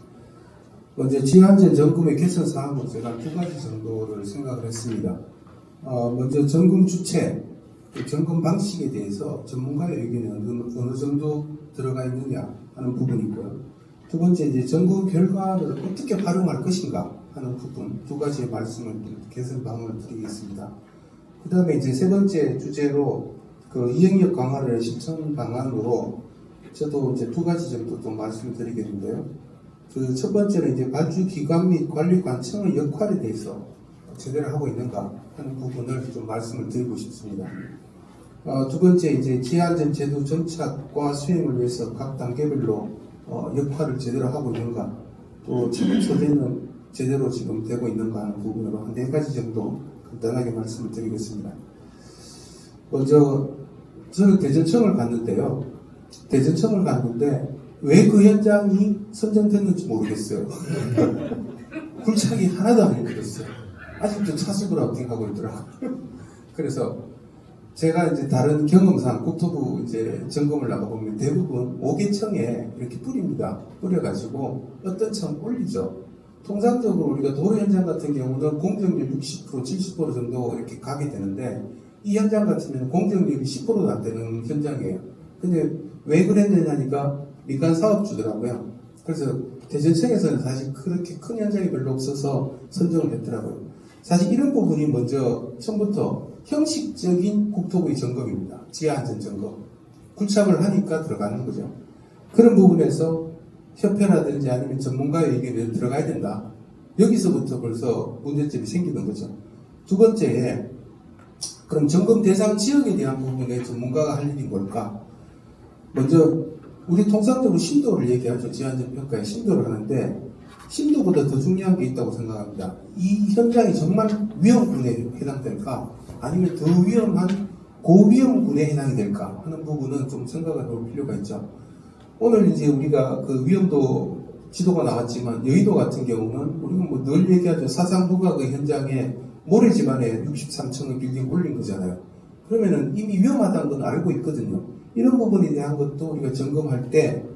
먼저 지하안전 점검의 개선 사항은 제가 두 가지 정도를 생각을 했습니다. 먼저 점검 주체, 점검 방식에 대해서 전문가의 의견이 어느 정도 들어가 있느냐 하는 부분이고요. 두 번째, 이제 점검 결과를 어떻게 활용할 것인가 하는 부분, 두 가지의 말씀을, 개선 방안을 드리겠습니다. 그 다음에 이제 세 번째 주제로 그 이행력 강화를 실천 방안으로 저도 이제 두 가지 정도 좀 말씀을 드리겠는데요. 그 첫 번째는 이제 발주 기관 및 관리관청의 역할에 대해서 제대로 하고 있는가 하는 부분을 좀 말씀을 드리고 싶습니다. 두 번째, 이제 지하안전 제도 정착과 수행을 위해서 각 단계별로 역할을 제대로 하고 있는가, 또 책임 소재는 제대로 지금 되고 있는가 하는 부분으로 한 네 가지 정도 간단하게 말씀을 드리겠습니다. 먼저 저는 대전청을 갔는데요. 대전청을 갔는데 왜 그 현장이 선정됐는지 모르겠어요. 굴착이 하나도 안 해드렸어요. 아직도 차수를 어떻게 하고 있더라고요. 그래서 제가 이제 다른 경험상 국토부 이제 점검을 나가보면 대부분 5개청에 이렇게 뿌립니다. 뿌려가지고 어떤 청 올리죠. 통상적으로 우리가 도로 현장 같은 경우는 공정률 60%, 70% 정도 이렇게 가게 되는데 이 현장 같으면 공정률이 10%도 안 되는 현장이에요. 근데 왜 그랬느냐니까 민간 사업주더라고요. 그래서 대전청에서는 사실 그렇게 큰 현장이 별로 없어서 선정을 했더라고요. 사실 이런 부분이 먼저 처음부터 형식적인 국토부의 점검입니다. 지하안전 점검. 굴착을 하니까 들어가는 거죠. 그런 부분에서 협회라든지 아니면 전문가의 의견이 들어가야 된다. 여기서부터 벌써 문제점이 생기는 거죠. 두 번째에 그럼 점검 대상 지역에 대한 부분에 전문가가 할 일이 뭘까? 먼저 우리 통상적으로 심도를 얘기하죠. 지하안전 평가에 심도를 하는데 심도보다 더 중요한 게 있다고 생각합니다. 이 현장이 정말 위험군에 해당될까? 아니면 더 위험한 고위험군에 해당이 될까? 하는 부분은 좀 생각을 해볼 필요가 있죠. 오늘 이제 우리가 그 위험도 지도가 나왔지만 여의도 같은 경우는 우리가 뭐 늘 얘기하죠. 사상부가 그 현장에 모래집안에 63층의 빌딩 올린 거잖아요. 그러면은 이미 위험하다는 건 알고 있거든요. 이런 부분에 대한 것도 우리가 점검할 때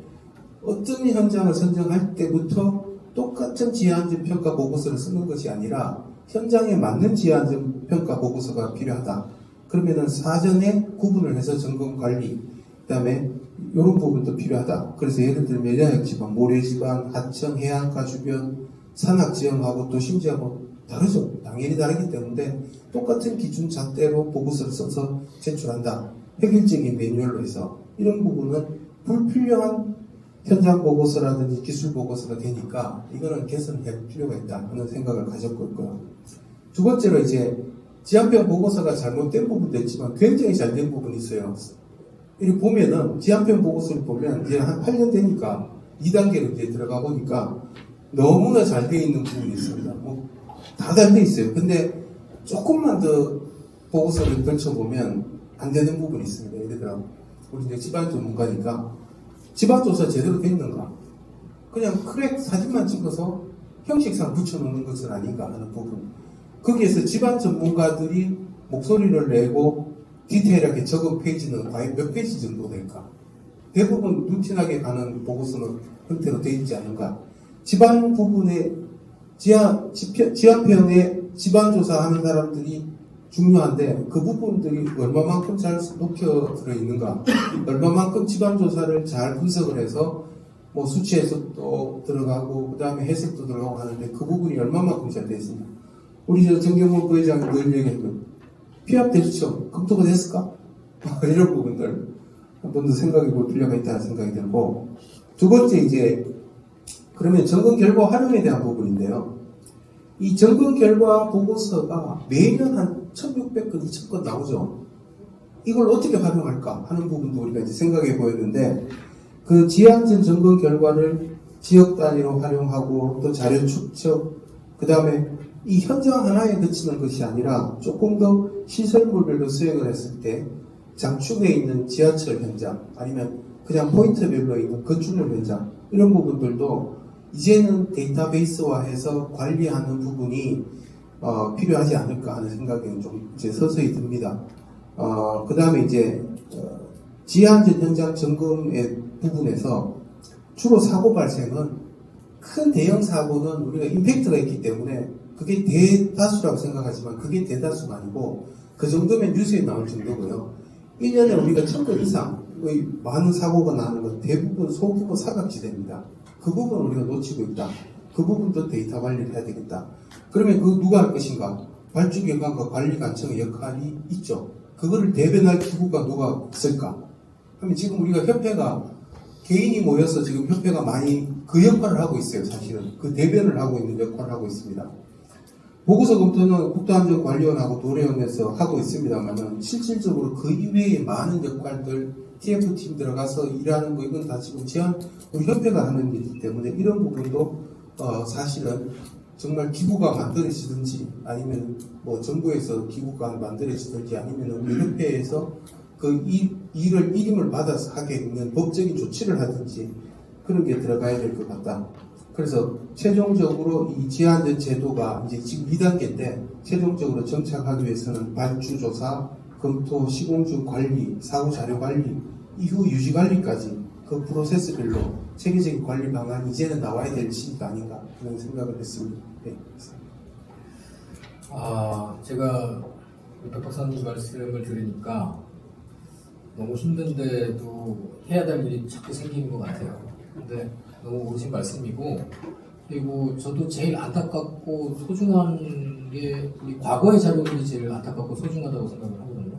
어떤 현장을 선정할 때부터 똑같은 지하안전 평가 보고서를 쓰는 것이 아니라 현장에 맞는 지하안전 평가 보고서가 필요하다. 그러면은 사전에 구분을 해서 점검 관리, 그다음에 이런 부분도 필요하다. 그래서 예를 들면 연역지방, 모래지방, 하천, 해안가 주변, 산악지형하고 도심지하고 다르죠. 당연히 다르기 때문에 똑같은 기준 잣대로 보고서를 써서 제출한다. 획일적인 매뉴얼로 해서 이런 부분은 불필요한 현장 보고서라든지 기술 보고서가 되니까 이거는 개선할 필요가 있다 하는 생각을 가졌고 있고요. 두 번째로 이제 지한평 보고서가 잘못된 부분도 있지만 굉장히 잘 된 부분이 있어요. 이렇게 보면은 지한평 보고서를 보면 이제 한 8년 되니까 2단계로 이제 들어가 보니까 너무나 잘 되어 있는 부분이 있습니다. 뭐 다 잘 되어 있어요. 근데 조금만 더 보고서를 펼쳐보면 안 되는 부분이 있습니다. 예를 들어 우리 이제 집안 전문가니까 집안조사 제대로 돼 있는가? 그냥 크랙 사진만 찍어서 형식상 붙여놓는 것은 아닌가 하는 부분. 거기에서 집안 전문가들이 목소리를 내고 디테일하게 적은 페이지는 과연 몇 페이지 정도 될까? 대부분 루틴하게 가는 보고서는 형태로 되어 있지 않은가? 집안 부분에 지하편에 집안조사하는 사람들이 중요한데 그 부분들이 얼마만큼 잘 녹여 들어있는가, 얼마만큼 집안조사를 잘 분석을 해서 뭐 수치 해석도 들어가고 그 다음에 해석도 들어가고 하는데 그 부분이 얼마만큼 잘 되어 있습니다. 우리 저 정경문 부회장이 늘 얘기했던 피합 대수처 검토가 됐을까? 이런 부분들 한 번 더 생각해 볼 필요가 있다는 생각이 들고, 두 번째 이제 그러면 점검 결과 활용에 대한 부분인데요. 이 점검 결과 보고서가 매년 한 1,600건, 2,000건 나오죠. 이걸 어떻게 활용할까 하는 부분도 우리가 이제 생각해 보였는데, 그 지하안전 점검 결과를 지역 단위로 활용하고 또 자료 축적, 그 다음에 이 현장 하나에 그치는 것이 아니라 조금 더 시설물별로 수행을 했을 때 장축에 있는 지하철 현장 아니면 그냥 포인트별로 있는 건축물 현장 이런 부분들도 이제는 데이터베이스화해서 관리하는 부분이 필요하지 않을까 하는 생각이 좀 이제 서서히 듭니다. 그 다음에 이제 지하안전 현장 점검의 부분에서 주로 사고 발생은 큰 대형 사고는 우리가 임팩트가 있기 때문에 그게 대다수라고 생각하지만 그게 대다수가 아니고 그 정도면 뉴스에 나올 정도고요. 1년에 우리가 1,000건 이상의 많은 사고가 나는 건 대부분 소규모 사각지대입니다. 그 부분 우리가 놓치고 있다. 그 부분도 데이터 관리를 해야 되겠다. 그러면 그 누가 할 것인가? 발주기관과 관리관청의 역할이 있죠. 그거를 대변할 기구가 누가 있을까? 그러면 지금 우리가 협회가 개인이 모여서 지금 협회가 많이 그 역할을 하고 있어요. 사실은 그 대변을 하고 있는 역할을 하고 있습니다. 보고서 검토는 국토안전관리원하고 도례원에서 하고 있습니다만 실질적으로 그 이외의 많은 역할들 TF팀 들어가서 일하는 거 이건 다 지금 우리 협회가 하는 일이기 때문에 이런 부분도 사실은 정말 기구가 만들어지든지 아니면 뭐 정부에서 기구가 만들어지든지 아니면 우리 협회에서 그 일을 일임을 받아서 하게 있는 법적인 조치를 하든지 그런 게 들어가야 될 것 같다. 그래서 최종적으로 이 지하안전 제도가 이제 지금 2단계인데 최종적으로 정착하기 위해서는 발주조사, 검토, 시공중 관리, 사후 자료 관리, 이후 유지 관리까지 그 프로세스별로 체계적인 관리 방안이 이제는 나와야 될 시기가 아닌가 그런 생각을 했습니다. 네. 제가 박 박사님 말씀을 들으니까 너무 힘든데도 해야 될 일이 자꾸 생기는 것 같아요. 근데 너무 옳으신 말씀이고, 그리고 저도 제일 안타깝고 소중한 게 우리 과거의 자료들이 제일 안타깝고 소중하다고 생각을 하거든요.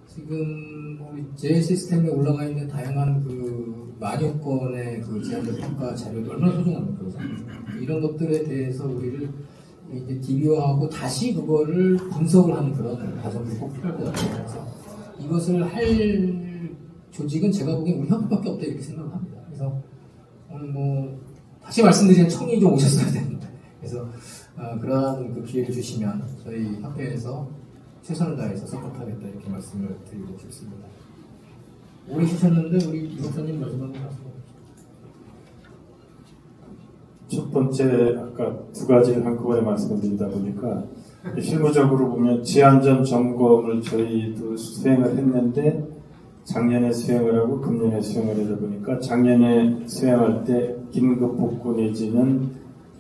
지금 우리 제 시스템에 올라가 있는 다양한 그 만여 건의 그 제한적 평가 자료도 얼마나 소중합니까? 그래서 이런 것들에 대해서 우리를 이제 DB화하고 다시 그거를 분석을 하는 그런 과정이 꼭 필요할 것 같아요. 그래서 이것을 할 조직은 제가 보기엔 우리 협회밖에 없다 이렇게 생각을 합니다. 그래서 오늘 뭐 다시 말씀드리면 청이 좀 오셨어야 되는데 그래서 그러한 그 기회를 주시면 저희 협회에서 최선을 다해서 서포트하겠다 이렇게 말씀을 드리고 싶습니다. 오래 쉬셨는데 우리 이 목사님 마지막으로 말씀. 첫 번째 아까 두 가지를 한꺼번에 말씀을 드리다 보니까 실무적으로 보면 지안전 점검을 저희도 수행을 했는데 작년에 수행을 하고 금년에 수행을 하다 보니까 작년에 수행할 때 긴급 복구 내지는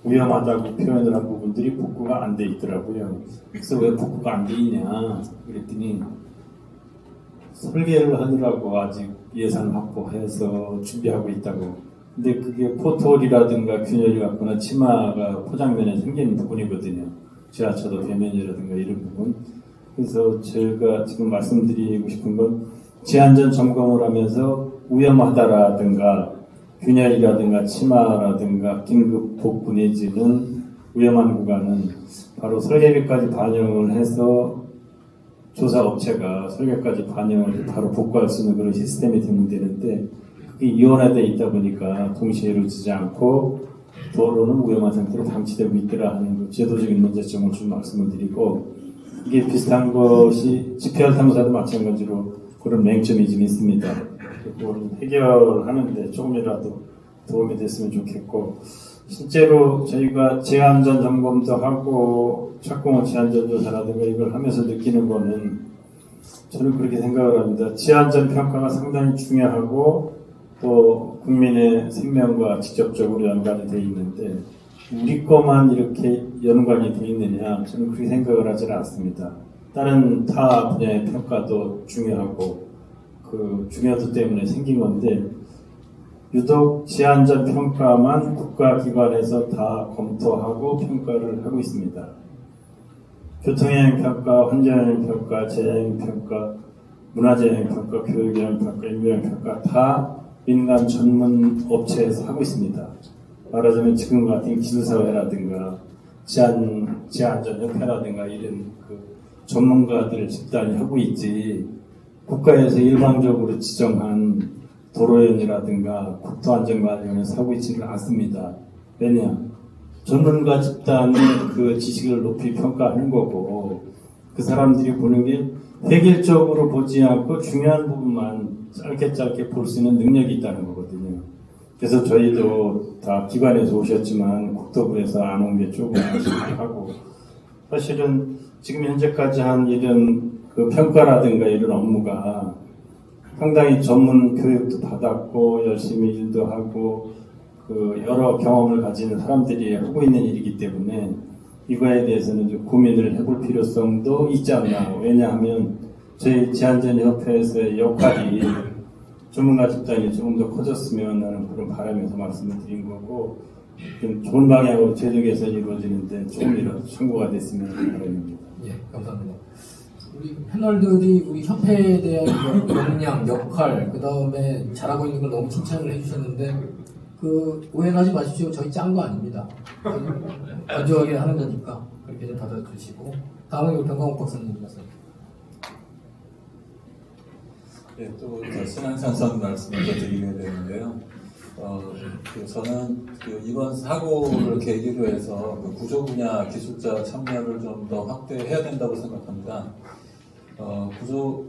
위험하다고 표현을 한 부분들이 복구가 안 돼 있더라고요. 그래서 왜 복구가 안 돼 있냐 그랬더니 설계를 하느라고 아직 예산 확보해서 준비하고 있다고. 근데 그게 포토홀이라든가 균열이 같거나 치마가 포장면에 생기는 부분이거든요. 지하철도 대면이라든가 이런 부분. 그래서 제가 지금 말씀드리고 싶은 건 지안전 점검을 하면서 위험하다라든가 균열이라든가 치마라든가 긴급 복구 내지는 위험한 구간은 바로 설계비까지 반영을 해서 조사업체가 설계까지 반영을 해서 바로 복구할 수 있는 그런 시스템이 되면 되는데 그게 이원화되어 있다 보니까 동시에 이루어지지 않고 도로는 위험한 상태로 방치되고 있더라 하는 그 제도적인 문제점을 좀 말씀을 드리고 이게 비슷한 것이 GPR 탐사도 마찬가지로 그런 맹점이 좀 있습니다. 그걸 해결하는데 조금이라도 도움이 됐으면 좋겠고 실제로 저희가 제한전 점검도 하고 착공원 제한전 조사라든가 이걸 하면서 느끼는 거는 저는 그렇게 생각을 합니다. 제한전 평가가 상당히 중요하고 또 국민의 생명과 직접적으로 연관이 되어 있는데 우리 것만 이렇게 연관이 되어 있느냐 저는 그렇게 생각을 하지는 않습니다. 다른 타 분야의 평가도 중요하고 그 중요도 때문에 생긴 건데 유독 제한전 평가만 국가기관에서 다 검토하고 평가를 하고 있습니다. 교통영향평가, 환경영향평가, 재해영향평가, 문화재영향평가, 교육영향평가, 인구영향평가 다 민간 전문 업체에서 하고 있습니다. 말하자면 지금 같은 기술사회라든가 제한전협회라든가 이런 그 전문가들 집단이 하고 있지 국가에서 일방적으로 지정한 도로연이라든가 국토안전관련해서 하고 있지는 않습니다. 왜냐? 전문가 집단의 그 지식을 높이 평가하는 거고 그 사람들이 보는 게 획일적으로 보지 않고 중요한 부분만 짧게 볼 수 있는 능력이 있다는 거거든요. 그래서 저희도 다 기관에서 오셨지만 국토부에서 안 온 게 조금 아쉽고 사실은 지금 현재까지 한 이런 그 평가라든가 이런 업무가 상당히 전문 교육도 받았고 열심히 일도 하고 그 여러 경험을 가진 사람들이 하고 있는 일이기 때문에 이거에 대해서는 좀 고민을 해볼 필요성도 있지 않나. 왜냐하면 저희 제한전협회에서의 역할이 전문가 집단이 조금 더 커졌으면 하는 그런 바람에서 말씀을 드린 거고 좀 좋은 방향으로 제도 개선이 이루어지는데 조금이라도 참고가 됐으면 하는 바람입니다. 예, 감사합니다. 우리 패널들이 우리 협회에 대한 역량, 역할, 그 다음에 잘하고 있는 걸 너무 칭찬을 해주셨는데 그 오해하지 마십시오. 저희 짠 거 아닙니다. 건조하게 하는 거니까 그렇게 좀 받아주시고 다음은 우리 변광욱 박사님 말씀. 네, 또 신앙산선 말씀을 더 드리게 되는데요. 저는 이번 사고를 계기로 해서 그 구조 분야 기술자 참여를 좀 더 확대해야 된다고 생각합니다.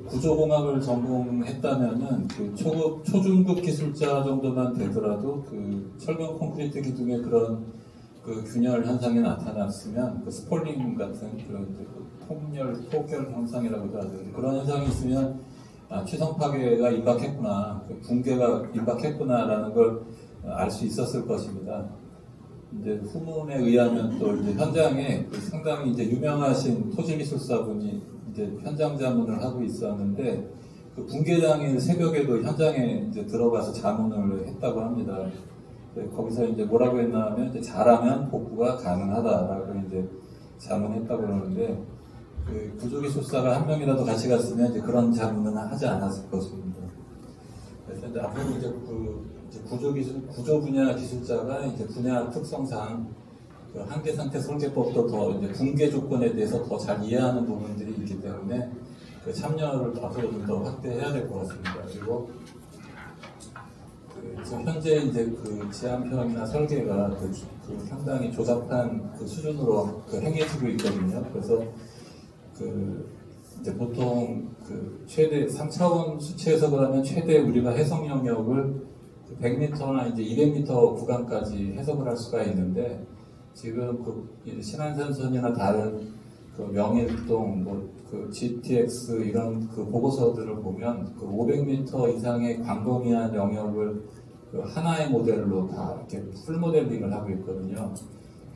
구조공학을 전공했다면은 그 초중급 기술자 정도만 되더라도 그 철근 콘크리트 기둥의 그런 그 균열 현상이 나타났으면 그 스폴링 같은 그런 폭결 현상이라고도 하죠. 그런 현상이 있으면 취성 파괴가 임박했구나, 붕괴가 임박했구나라는 걸 알 수 있었을 것입니다. 이제 후문에 의하면 또 이제 현장에 상당히 이제 유명하신 토지기술사분이 이제 현장 자문을 하고 있었는데 그 붕괴 당일 새벽에도 현장에 이제 들어가서 자문을 했다고 합니다. 거기서 이제 뭐라고 했나 하면 이제 잘하면 복구가 가능하다라고 이제 자문했다고 그러는데 그 구조기술사가 한 명이라도 같이 갔으면 이제 그런 장면은 하지 않았을 것입니다. 그래서 이제 앞으로 이제 이제 구조 분야 기술자가 이제 분야 특성상 그 한계 상태 설계법도 더 이제 붕괴 조건에 대해서 더 잘 이해하는 부분들이 있기 때문에 그 참여를 앞으로 좀 더 확대해야 될 것 같습니다. 그리고 지금 현재 이제 그 지안평이나 설계가 그 상당히 조잡한 그 수준으로 그 행해지고 있거든요. 그래서 그 이제 보통 그 최대 3차원 수치 해석을 하면 최대 우리가 해석 영역을 100m나 이제 200m 구간까지 해석을 할 수가 있는데 지금 그 신안산선이나 다른 그 명일동 그 GTX 이런 그 보고서들을 보면 그 500m 이상의 광범위한 영역을 그 하나의 모델로 다 이렇게 풀 모델링을 하고 있거든요.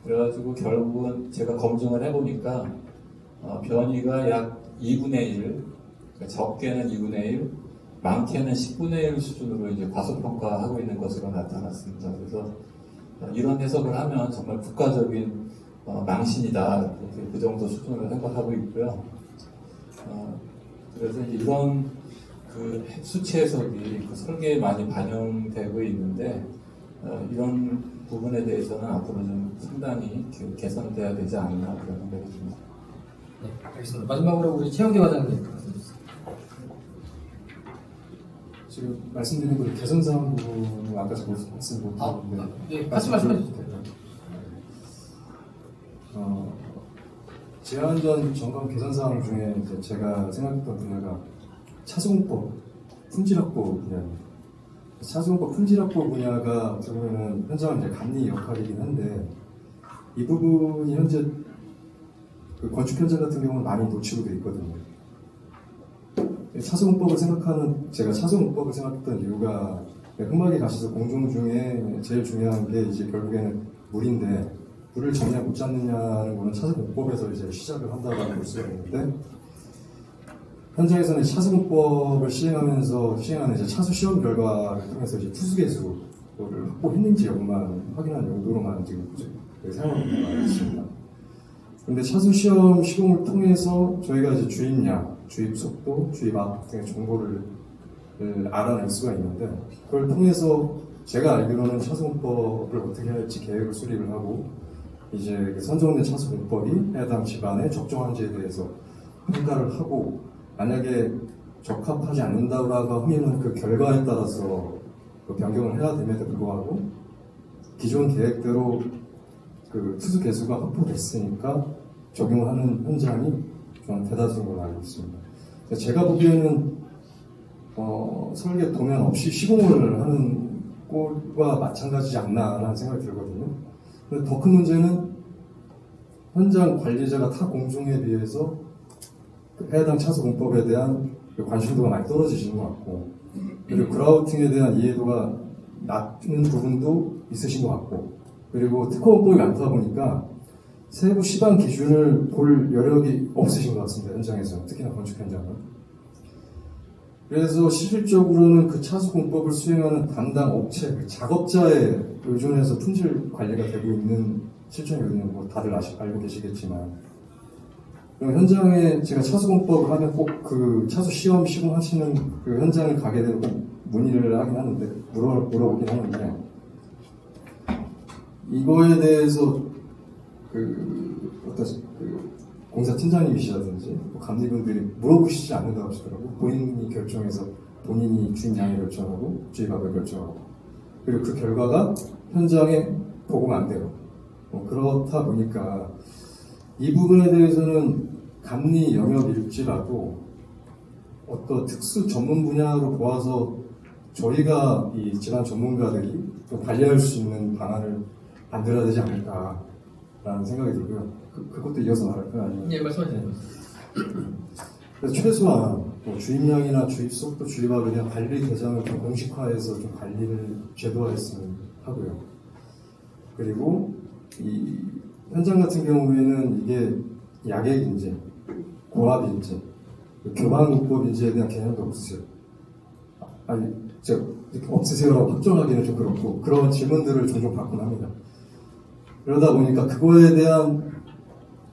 그래가지고 결국은 제가 검증을 해보니까 변이가 약 2분의 1, 그러니까 적게는 2분의 1, 많게는 10분의 1 수준으로 이제 과소평가하고 있는 것으로 나타났습니다. 그래서 이런 해석을 하면 정말 국가적인 망신이다. 그 정도 수준으로 생각하고 있고요. 그래서 이제 이런 그 수치 해석이 그 설계에 많이 반영되고 있는데 이런 부분에 대해서는 앞으로 좀 상당히 개선돼야 되지 않나 그런 생각이 듭니다. 네, 알겠습니다. 마지막으로 우리 최영재 과장님 말씀해주세요. 지금 말씀드린 그 개선사항 부분은 아까 제가 말씀 못했는데 네, 같이 말씀해 주세요. 제한전 점검 개선사항 중에 이제 제가 생각했던 분야가 차수공법 품질확보 분야입니다. 차수공법 품질확보 분야가 어떻게 보면 현장은 이제 감리 역할이긴 한데 이 부분이 현재 그 건축 현장 같은 경우는 많이 놓치고 돼 있거든요. 차수공법을 생각하는 제가 차수공법을 생각했던 이유가 흑막이 가셔서 공종 중에 제일 중요한 게 이제 결국에는 물인데 물을 정리에 못 잡느냐는 거는 차수공법에서 이제 시작을 한다고 볼 수가 있는데 현장에서는 차수공법을 시행하면서 시행하는 이제 차수 시험 결과를 통해서 이제 투수개수를 확보했는지 여부만 확인하는 용도로만 지금 사용하고 있습니다. 그런데 차수 시험 시공을 통해서 저희가 이제 주입량, 주입 속도, 주입압 등의 정보를 알아낼 수가 있는데 그걸 통해서 제가 알기로는 차수공법을 어떻게 할지 계획을 수립을 하고 이제 선정된 차수공법이 해당 집안의 적정한지에 대해서 평가를 하고 만약에 적합하지 않는다고 하면 그 결과에 따라서 그 변경을 해야 됨에도 불구하고 기존 계획대로 그 투수 개수가 확보됐으니까 적용을 하는 현장이 좀 대다수인 걸로 알고 있습니다. 제가 보기에는 설계 도면 없이 시공을 하는 꼴과 마찬가지지 않나라는 생각이 들거든요. 근데 더 큰 문제는 현장 관리자가 타 공종에 비해서 해당 차수 공법에 대한 관심도가 많이 떨어지시는 것 같고 그리고 그라우팅에 대한 이해도가 낮은 부분도 있으신 것 같고 그리고 특허법이 많다 보니까 세부 시방 기준을 볼 여력이 없으신 것 같습니다. 현장에서 특히나 건축 현장은. 그래서 실질적으로는 그 차수공법을 수행하는 담당 업체, 그 작업자에 의존해서 품질 관리가 되고 있는 실정이거든요. 뭐 다들 알고 계시겠지만. 현장에 제가 차수공법을 하면 꼭 그 차수 시험 시공하시는 그 현장을 가게 되면 꼭 문의를 하긴 하는데, 물어보긴 하는데, 이거에 대해서 어떤 공사 팀장님이시라든지 감리분들이 물어보시지 않는다고 하시더라고요. 본인이 결정해서 본인이 주임량을 결정하고 주임압을 결정하고 그리고 그 결과가 현장에 보고가 안 돼요. 그렇다 보니까 이 부분에 대해서는 감리 영역일지라도 어떤 특수 전문 분야로 보아서 저희가 이 질환 전문가들이 좀 관리할 수 있는 방안을 만들어야 되지 않을까라는 생각이 들고요. 그것도 이어서 말할까요? 아니면? 예, 말씀하세요. 그래서 최소한 주입량이나 주입 속도, 주입압에 대한 관리 대상을 좀 공식화해서 좀 관리를 제도화했으면 하고요. 그리고 이 현장 같은 경우에는 이게 약액인지 고압인지 교반요법인지에 대한 개념도 없으세요. 아니, 없으세요라고 확정하기는 좀 그렇고 그런 질문들을 종종 받곤 합니다. 그러다 보니까 그거에 대한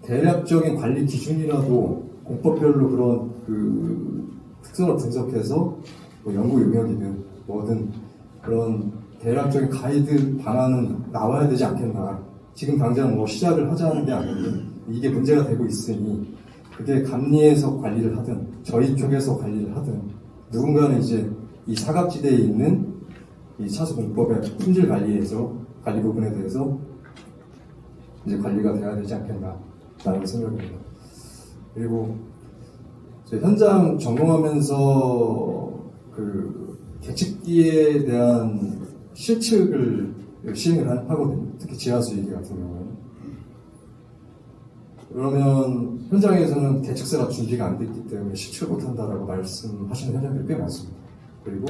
대략적인 관리 기준이라도 공법별로 그런 그 특성을 분석해서 뭐 연구 용역이든 뭐든 그런 대략적인 가이드 방안은 나와야 되지 않겠나. 지금 당장 뭐 시작을 하자는 게 아니고 이게 문제가 되고 있으니 그게 감리에서 관리를 하든 저희 쪽에서 관리를 하든 누군가는 이제 이 사각지대에 있는 이 차수공법의 품질 관리에서 관리 부분에 대해서 이제 관리가 돼야 되지 않겠나라는 생각입니다. 그리고 이제 현장 점검하면서 그 계측기에 대한 실측을 시행을 하거든요. 특히 지하수위기 같은 경우는. 그러면 현장에서는 계측서가 준비가 안 됐기 때문에 실측을 못한다라고 말씀하시는 현장들이 꽤 많습니다. 그리고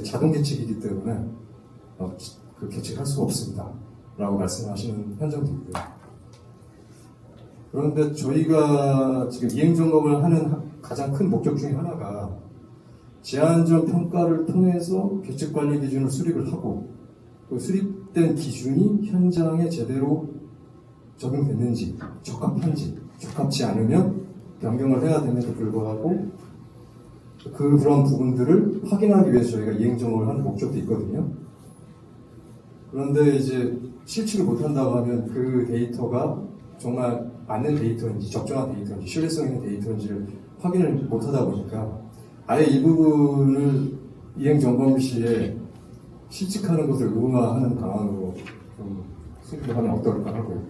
자동 계측이기 때문에 그 계측할 수가 없습니다. 라고 말씀하시는 현장도 있고요. 그런데 저희가 지금 이행점검을 하는 가장 큰 목적 중에 하나가 제한적 평가를 통해서 계측관리 기준을 수립을 하고 그 수립된 기준이 현장에 제대로 적용됐는지, 적합한지, 적합지 않으면 변경을 해야 됨에도 불구하고 그런 부분들을 확인하기 위해서 저희가 이행점검을 하는 목적도 있거든요. 그런데 이제 실측을 못한다고 하면 그 데이터가 정말 맞는 데이터인지, 적정한 데이터인지, 신뢰성 있는 데이터인지를 확인을 못하다 보니까 아예 이 부분을 이행점검 시에 실측하는 것을 의무화하는 방안으로 좀 수립을 하면 어떨까 하고요.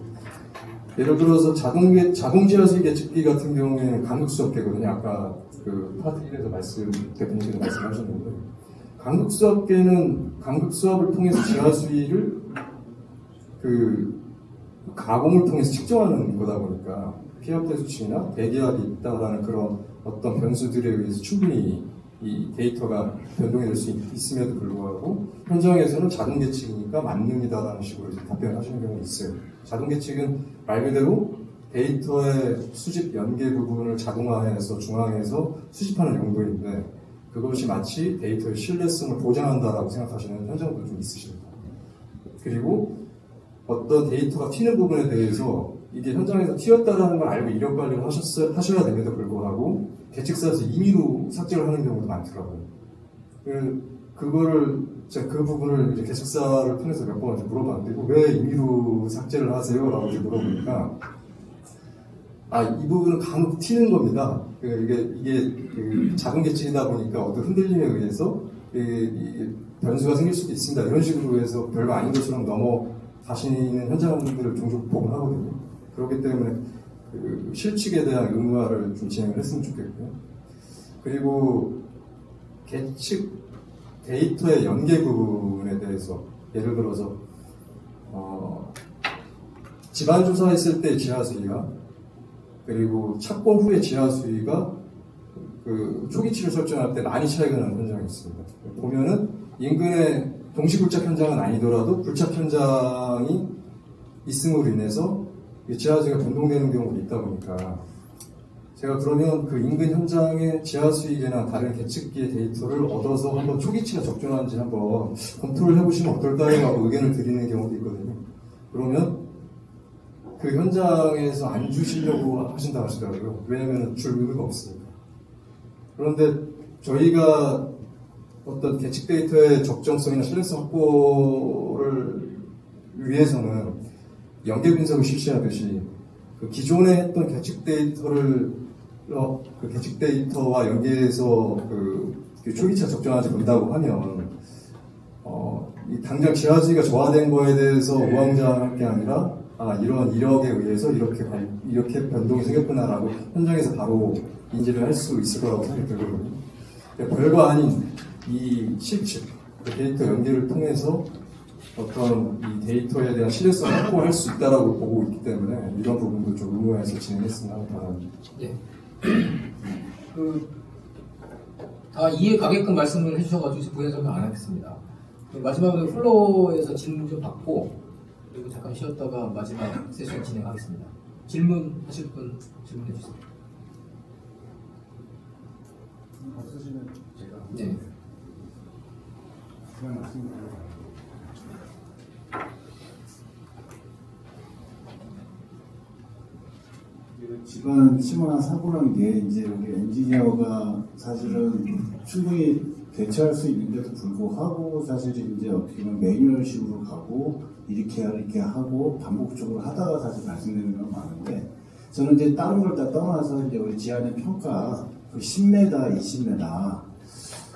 예를 들어서 자동지하수위 계측기 같은 경우에는 간극수업계거든요. 아까 그 파트 1에서 대표님께서 말씀하셨는데 간극수업계는 간극수업을 통해서 지하수위를 그 가공을 통해서 측정하는 거다 보니까 피압대 수치나 대기압이 있다라는 그런 어떤 변수들에 의해서 충분히 이 데이터가 변동이 될 수 있음에도 불구하고 현장에서는 자동 계측이니까 만능이다라는 식으로 이제 답변하시는 경우가 있어요. 자동 계측은 말 그대로 데이터의 수집 연계 부분을 자동화해서 중앙에서 수집하는 용도인데 그것이 마치 데이터의 신뢰성을 보장한다라고 생각하시는 현장도 좀 있으십니다. 그리고 어떤 데이터가 튀는 부분에 대해서 이게 현장에서 튀었다라는 걸 알고 이력 관리를 하셔야 됨에도 불구하고 계측서에서 임의로 삭제를 하는 경우도 많더라고요. 그거를 제가 그 부분을 이제 계측사를 통해서 몇 번 물어봤는데 왜 임의로 삭제를 하세요? 라고 이제 물어보니까 이 부분은 간혹 튀는 겁니다. 이게 그 자동 계측이다 보니까 어떤 흔들림에 의해서 변수가 생길 수도 있습니다. 이런 식으로 해서 별거 아닌 것처럼 넘어가시는 현장들을 종종 보곤 하거든요. 그렇기 때문에 그 실측에 대한 의무화를 좀 진행을 했으면 좋겠고요. 그리고 계측 데이터의 연계 부분에 대해서 예를 들어서 집안 조사했을 때 지하수위가 그리고 착공 후에 지하수위가 그 초기치를 설정할 때 많이 차이가 나는 현장이 있습니다. 보면은 인근의 동시굴착 현장은 아니더라도 굴착 현장이 있음으로 인해서 지하수위가 변동되는 경우도 있다 보니까 제가 그러면 그 인근 현장의 지하수위계나 다른 계측기의 데이터를 얻어서 한번 초기치가 적정한지 한번 검토를 해보시면 어떨까요? 하고 의견을 드리는 경우도 있거든요. 그러면 그 현장에서 안 주시려고 하신다 하시더라고요. 왜냐하면 줄 의무가 없으니까. 그런데 저희가 어떤 계측 데이터의 적정성이나 신뢰성 확보를 위해서는 연계 분석을 실시하듯이 그 기존에 했던 계측 데이터를 그 계측 데이터와 연계해서 그 초기치가 적정한지 본다고 하면 이 당장 지하수위가 저하된 거에 대해서 우왕좌왕할 게 아니라 이런 이력에 의해서 이렇게 변동이 생겼구나라고 현장에서 바로 인지를 할 수 있을 거라고 생각이 들거든요. 별거 아닌 이 실측, 그 데이터 연계를 통해서 어떤 이 데이터에 대한 신뢰성을 확보할 수 있다라고 보고 있기 때문에 이런 부분도 좀 의무화해서 진행했으면 하는 바람입니다. 네. 다 이해 가게끔 말씀을 해주셔가지고 부연 설명 안 하겠습니다. 마지막으로 플로어에서 질문 좀 받고 그리고 잠깐 쉬었다가 마지막 세션 진행하겠습니다. 질문하실 분 질문해 주세요. 없으시면 제가 네. 그냥 말씀드려요. 집안 심한 사고란 게 이제 우리 엔지니어가 사실은 충분히 대처할 수 있는데도 불구하고 사실 이제 어떻게 보면 매뉴얼식으로 가고 이렇게 하고 반복적으로 하다가 사실 발생되는 건 많은데 저는 이제 다른 걸 다 떠나서 이제 우리 지하의 평가 그 10m, 20m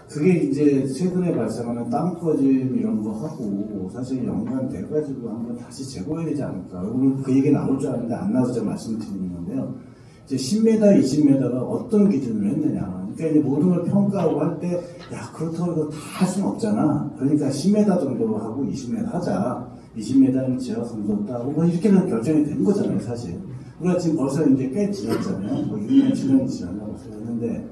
그게 이제 최근에 발생하는 땅 꺼짐 이런 거 하고 사실 연관돼가지고 한번 다시 재고해야 되지 않을까. 오늘 그 얘기 나올 줄 알았는데 안 나와서 제가 말씀드리는 건데요. 이제 10m, 20m가 어떤 기준으로 했느냐. 그러니까 이제 모든 걸 평가하고 할 때, 야, 그렇다고 이거 다 할 수는 없잖아. 그러니까 10m 정도로 하고 20m 하자. 20m는 지하 성도 따고 뭐 이렇게는 결정이 된 거잖아요, 사실. 우리가 지금 벌써 이제 꽤 지났잖아요. 뭐 6년, 7년이 지났다고 했는데,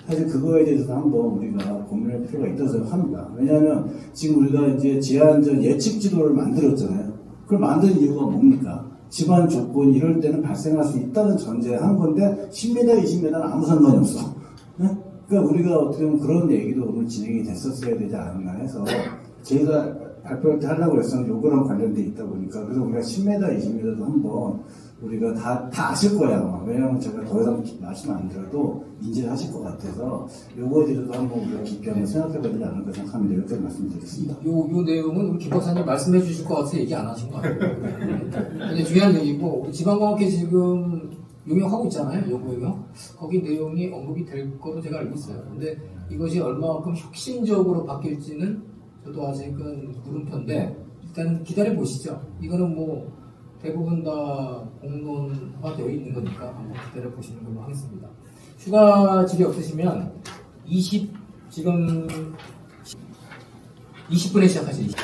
사실 그거에 대해서 한번 우리가 고민할 필요가 있다고 생각합니다. 왜냐하면 지금 우리가 이제 지하안전 예측 지도를 만들었잖아요. 그걸 만든 이유가 뭡니까? 집안 조건 이럴 때는 발생할 수 있다는 전제한 건데 10m, 20m는 아무 상관이 없어. 네? 그러니까 우리가 어떻게 보면 그런 얘기도 오늘 진행이 됐었어야 되지 않았나 해서 제가 발표할 때 하려고 했었는데 요거랑 관련돼 있다 보니까 그래서 우리가 10m, 20m도 한번 우리가 다 아실 거야. 아마. 왜냐하면 제가 더 이상 말씀 안 드려도 인지를 하실 것 같아서 요거에 대해서도 한번 우리가 깊게 한번 생각해봐야 되지 않을까 생각합니다. 이렇게 말씀드리겠습니다. 요 내용은 우리 김 박사님 말씀해 주실 것 같아서 얘기 안 하신 것 같아요. 근데 중요한 얘기고, 우리 지방과학회 지금 용역하고 있잖아요. 요구 용역. 거기 내용이 언급이 될 거로 제가 알고 있어요. 근데 이것이 얼마만큼 혁신적으로 바뀔지는 저도 아직은 물음표인데, 일단 기다려 보시죠. 이거는 뭐, 대부분 다 공론화되어 있는 거니까 한번 기다려 보시는 걸로 하겠습니다. 추가 질의 없으시면 지금 20분에 시작하시죠.